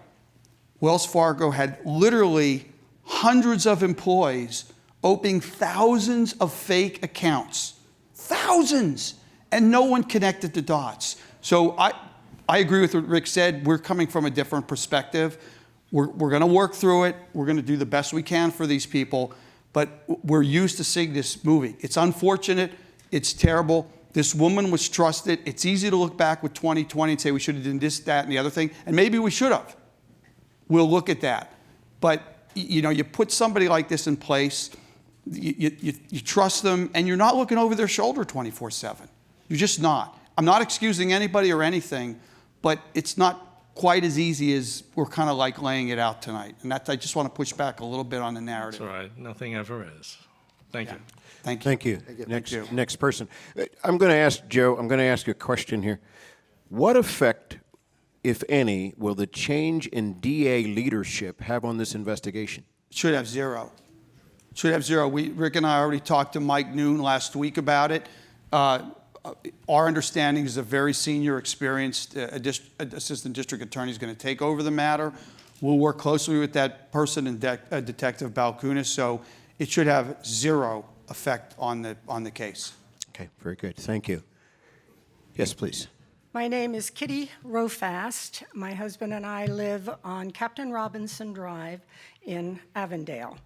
Wells Fargo had literally hundreds of employees opening thousands of fake accounts. Thousands! And no one connected the dots. So I agree with what Rick said. We're coming from a different perspective. We're going to work through it. We're going to do the best we can for these people. But we're used to seeing this movie. It's unfortunate. It's terrible. This woman was trusted. It's easy to look back with 2020 and say we should have done this, that, and the other thing. And maybe we should have. We'll look at that. But, you know, you put somebody like this in place, you trust them, and you're not looking over their shoulder 24/7. You're just not. I'm not excusing anybody or anything, but it's not quite as easy as we're kind of like laying it out tonight. And I just want to push back a little bit on the narrative. That's all right. Nothing ever is. Thank you. Thank you. Thank you. Thank you. Next person. I'm going to ask Joe, I'm going to ask you a question here. What effect, if any, will the change in DA leadership have on this investigation? Should have zero. Should have zero. Rick and I already talked to Mike Noon last week about it. Our understanding is a very senior, experienced assistant district attorney is going to take over the matter. We'll work closely with that person and Detective Balkunis, so it should have zero effect on the case. Okay, very good. Thank you. Yes, please. My name is Kitty Rofast. My husband and I live on Captain Robinson Drive in Avondale.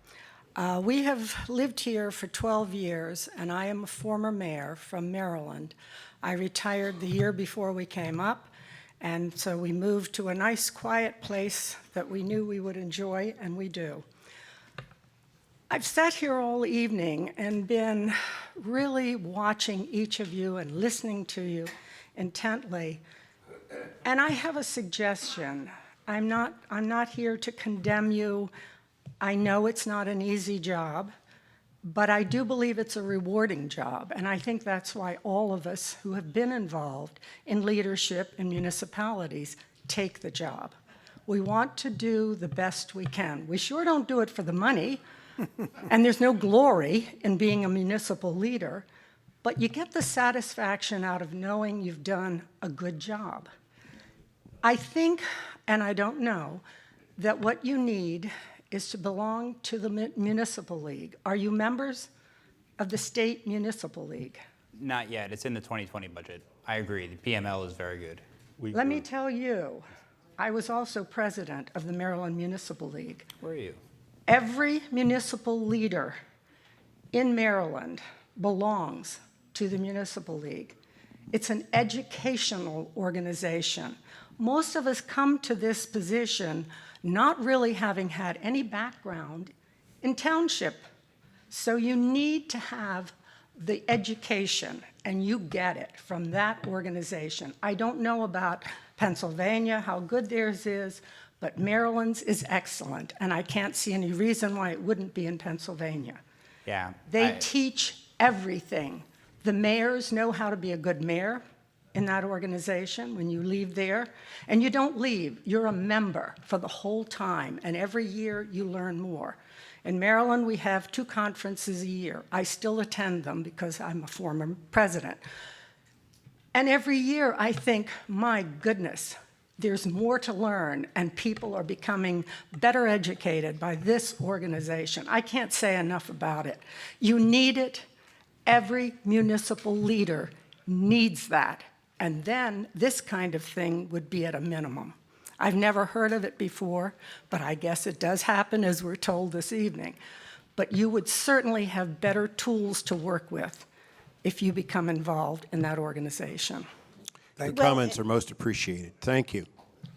We have lived here for 12 years, and I am a former mayor from Maryland. I retired the year before we came up, and so we moved to a nice, quiet place that we knew we would enjoy, and we do. I've sat here all evening and been really watching each of you and listening to you intently, and I have a suggestion. I'm not here to condemn you. I know it's not an easy job, but I do believe it's a rewarding job, and I think that's why all of us who have been involved in leadership in municipalities take the job. We want to do the best we can. We sure don't do it for the money, and there's no glory in being a municipal leader, but you get the satisfaction out of knowing you've done a good job. I think, and I don't know, that what you need is to belong to the Municipal League. Are you members of the State Municipal League? Not yet. It's in the 2020 budget. I agree. The PML is very good. Let me tell you, I was also president of the Maryland Municipal League. Where are you? Every municipal leader in Maryland belongs to the Municipal League. It's an educational organization. Most of us come to this position not really having had any background in Township. So you need to have the education, and you get it from that organization. I don't know about Pennsylvania, how good theirs is, but Maryland's is excellent, and I can't see any reason why it wouldn't be in Pennsylvania. Yeah. They teach everything. The mayors know how to be a good mayor. in that organization when you leave there. And you don't leave, you're a member for the whole time, and every year you learn more. In Maryland, we have 2 conferences a year. I still attend them because I'm a former president. And every year I think, my goodness, there's more to learn, and people are becoming better educated by this organization. I can't say enough about it. You need it. Every municipal leader needs that. And then this kind of thing would be at a minimum. I've never heard of it before, but I guess it does happen, as we're told this evening. But you would certainly have better tools to work with if you become involved in that organization. Your comments are most appreciated. Thank you.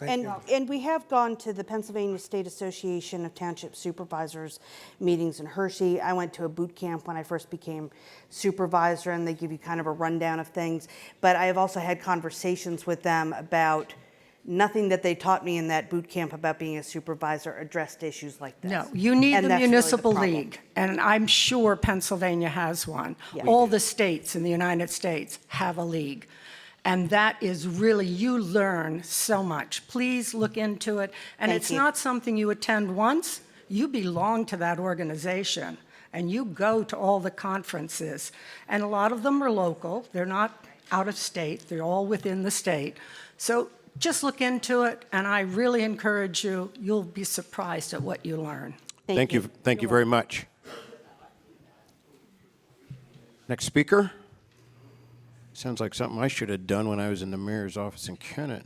And we have gone to the Pennsylvania State Association of Township Supervisors meetings in Hershey. I went to a boot camp when I first became supervisor, and they give you kind of a rundown of things. But I have also had conversations with them about nothing that they taught me in that boot camp about being a supervisor addressed issues like this. No, you need And the that's really municipal problem. league, and I'm sure Pennsylvania has one. Yeah. All the states in the United States have a league. And that is really, you learn so much. Please look into it. And Thank it's you. not something you attend once. You belong to that organization, and you go to all the conferences. And a lot of them are local. They're not out of state. They're all within the state. So just look into it, and I really encourage you. You'll be surprised at what you learn. Thank you. Thank you very much. Next speaker. Sounds like something I should have done when I was in the mayor's office in Kennett.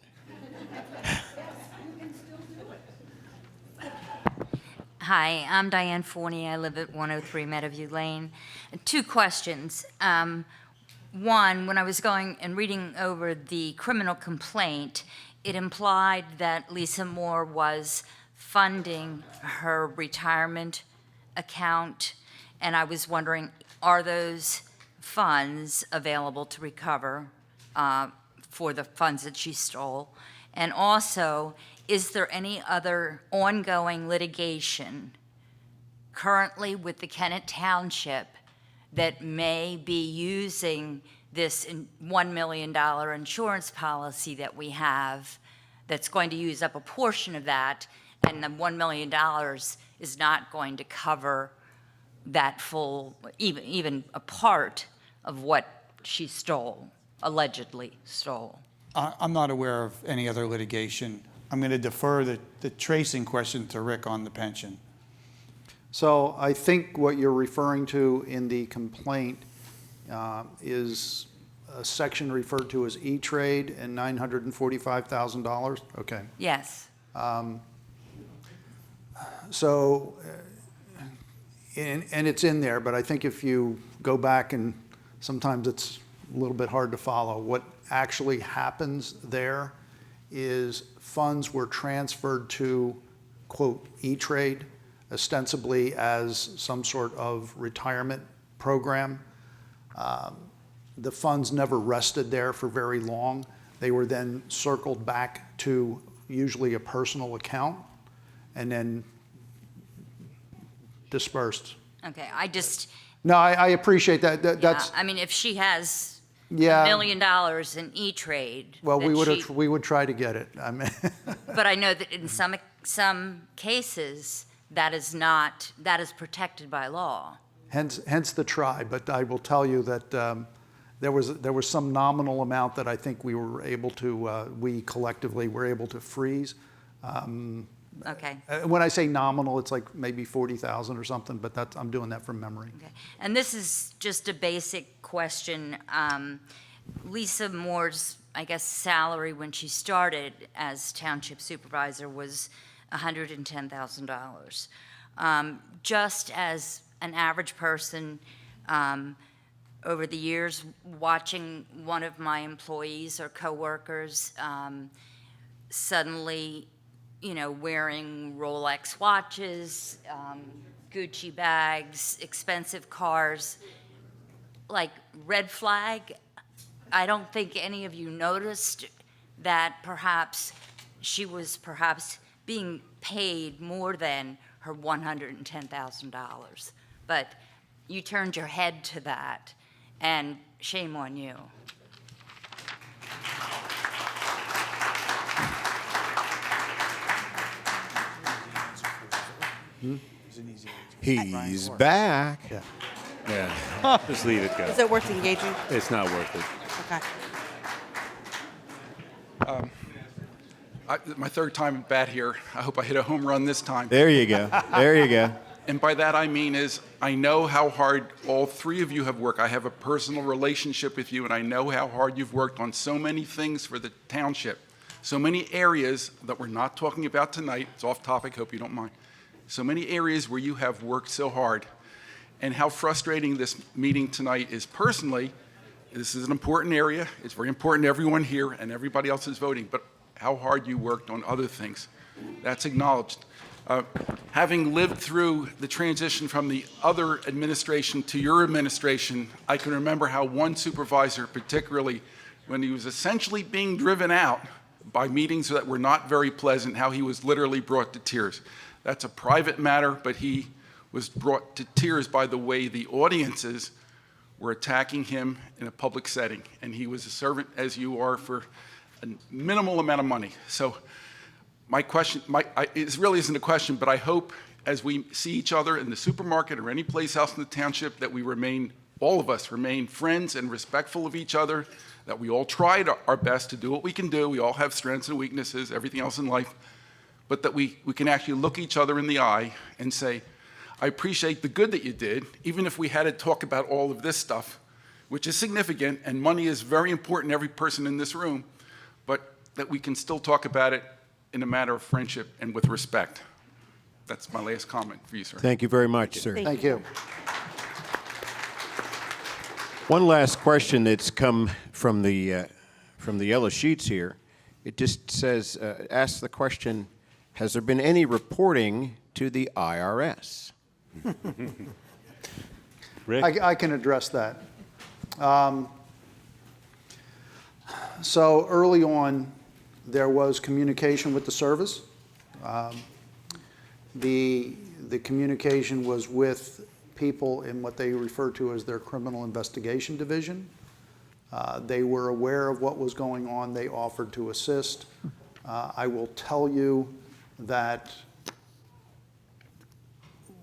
Hi, I'm Diane Forney. I live at 103 Meadowview Lane. 2 questions. One, when I was going and reading over the criminal complaint, it implied that Lisa Moore was funding her retirement account, and I was wondering, are those funds available to recover for the funds that she stole? And also, is there any other ongoing litigation currently with the Kennett Township that may be using this $1 million insurance policy that we have that's going to use up a portion of that, and the $1 million is not going to cover that full, even a part of what she stole, allegedly stole? I'm not aware of any other litigation. I'm going to defer the tracing question to Rick on the pension. So I think what you're referring to in the complaint is a section referred to as E-Trade and $945,000. Okay. Yes. So, and it's in there, but I think if you go back, and sometimes it's a little bit hard to follow, what actually happens there is funds were transferred to, quote, E-Trade, ostensibly as some sort of retirement program. The funds never rested there for very long. They were then circled back to usually a personal account and then dispersed. Okay, I just, No, I appreciate that. That's, I mean, if she has Yeah. $1 million in E-Trade. well, that we would try to get it. I mean, But I know that in some cases, that is protected by law. hence the try. But I will tell you that there was some nominal amount that I think we were able to, we collectively were able to freeze. Okay. When I say nominal, it's like maybe 40,000 or something, but I'm doing that from memory. Okay. And this is just a basic question. Lisa Moore's, I guess, salary when she started as township supervisor was $110,000. Just as an average person, over the years, watching one of my employees or coworkers suddenly, wearing Rolex watches, Gucci bags, expensive cars, like red flag. I don't think any of you noticed that perhaps she was being paid more than her $110,000. But you turned your head to that, and shame on you. He's back. Yeah. Yeah, just leave it go. Is it worth engaging? It's not worth it. Okay. My third time at bat here. I hope I hit a home run this time. There you go. There you go. And by that I mean is I know how hard all three of you have worked. I have a personal relationship with you, and I know how hard you've worked on so many things for the township. So many areas that we're not talking about tonight. It's off topic, hope you don't mind. So many areas where you have worked so hard. And how frustrating this meeting tonight is personally. This is an important area. It's very important to everyone here, and everybody else is voting. But how hard you worked on other things. That's acknowledged. Having lived through the transition from the other administration to your administration, I can remember how one supervisor, particularly when he was essentially being driven out by meetings that were not very pleasant, how he was literally brought to tears. That's a private matter, but he was brought to tears by the way the audiences were attacking him in a public setting. And he was a servant, as you are, for a minimal amount of money. So my question, it really isn't a question, but I hope as we see each other in the supermarket or any place else in the township that we remain, all of us remain friends and respectful of each other, that we all tried our best to do what we can do. We all have strengths and weaknesses, everything else in life, but that we can actually look each other in the eye and say, I appreciate the good that you did, even if we had to talk about all of this stuff, which is significant, and money is very important to every person in this room, but that we can still talk about it in a matter of friendship and with respect. That's my last comment for you, sir. Thank you very much, sir. Thank you. One last question that's come from the yellow sheets here. It just says, ask the question, has there been any reporting to the IRS? Rick? I can address that. So early on, there was communication with the service. The communication was with people in what they refer to as their criminal investigation division. They were aware of what was going on. They offered to assist. I will tell you that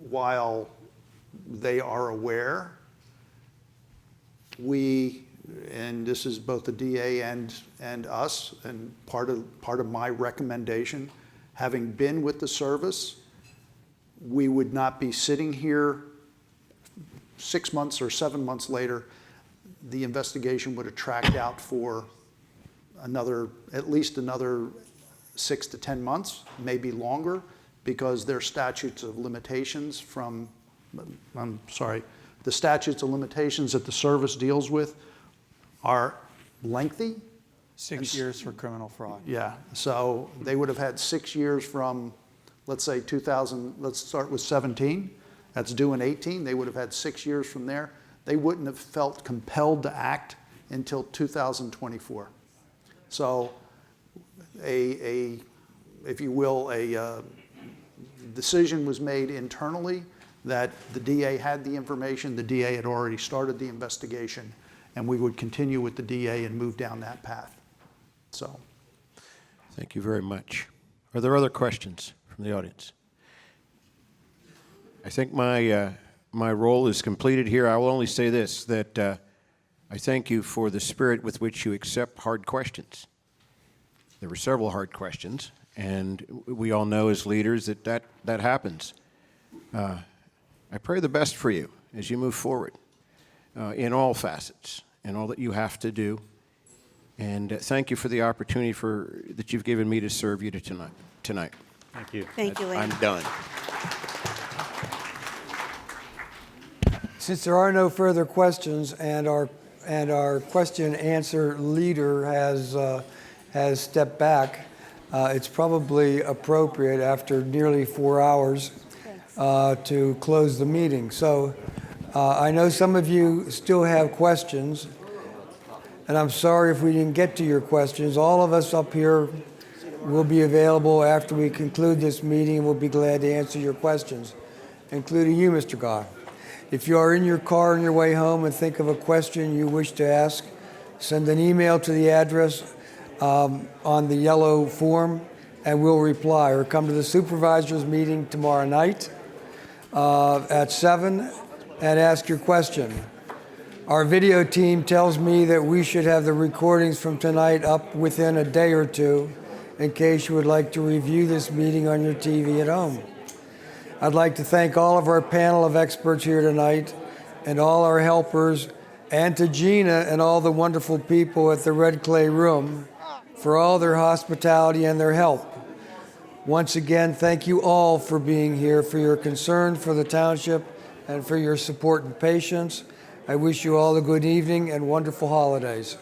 while they are aware, we, and this is both the DA and us, and part of my recommendation, having been with the service, we would not be sitting here 6 months or 7 months later. The investigation would have tracked out for at least another 6 to 10 months, maybe longer, because their statutes of limitations the statutes of limitations that the service deals with are lengthy. 6 years for criminal fraud. Yeah, so they would have had 6 years from, let's say 2000, let's start with 17, that's due in 18, they would have had 6 years from there. They wouldn't have felt compelled to act until 2024. So if you will, a decision was made internally that the DA had the information, the DA had already started the investigation, and we would continue with the DA and move down that path. So. Thank you very much. Are there other questions from the audience? I think my role is completed here. I will only say this, that I thank you for the spirit with which you accept hard questions. There were several hard questions, and we all know as leaders that happens. I pray the best for you as you move forward in all facets and all that you have to do. And thank you for the opportunity that you've given me to serve you tonight. Thank you. Thank you, Lane. I'm done. Since there are no further questions and our question and answer leader has stepped back, it's probably appropriate after nearly 4 hours to close the meeting. So I know some of you still have questions, and I'm sorry if we didn't get to your questions. All of us up here will be available after we conclude this meeting. We'll be glad to answer your questions, including you, Mr. Goff. If you are in your car on your way home and think of a question you wish to ask, send an email to the address on the yellow form, and we'll reply. Or come to the supervisors meeting tomorrow night at 7 and ask your question. Our video team tells me that we should have the recordings from tonight up within a day or two in case you would like to review this meeting on your TV at home. I'd like to thank all of our panel of experts here tonight and all our helpers, and to Gina and all the wonderful people at the Red Clay Room for all their hospitality and their help. Once again, thank you all for being here, for your concern for the township, and for your support and patience. I wish you all a good evening and wonderful holidays.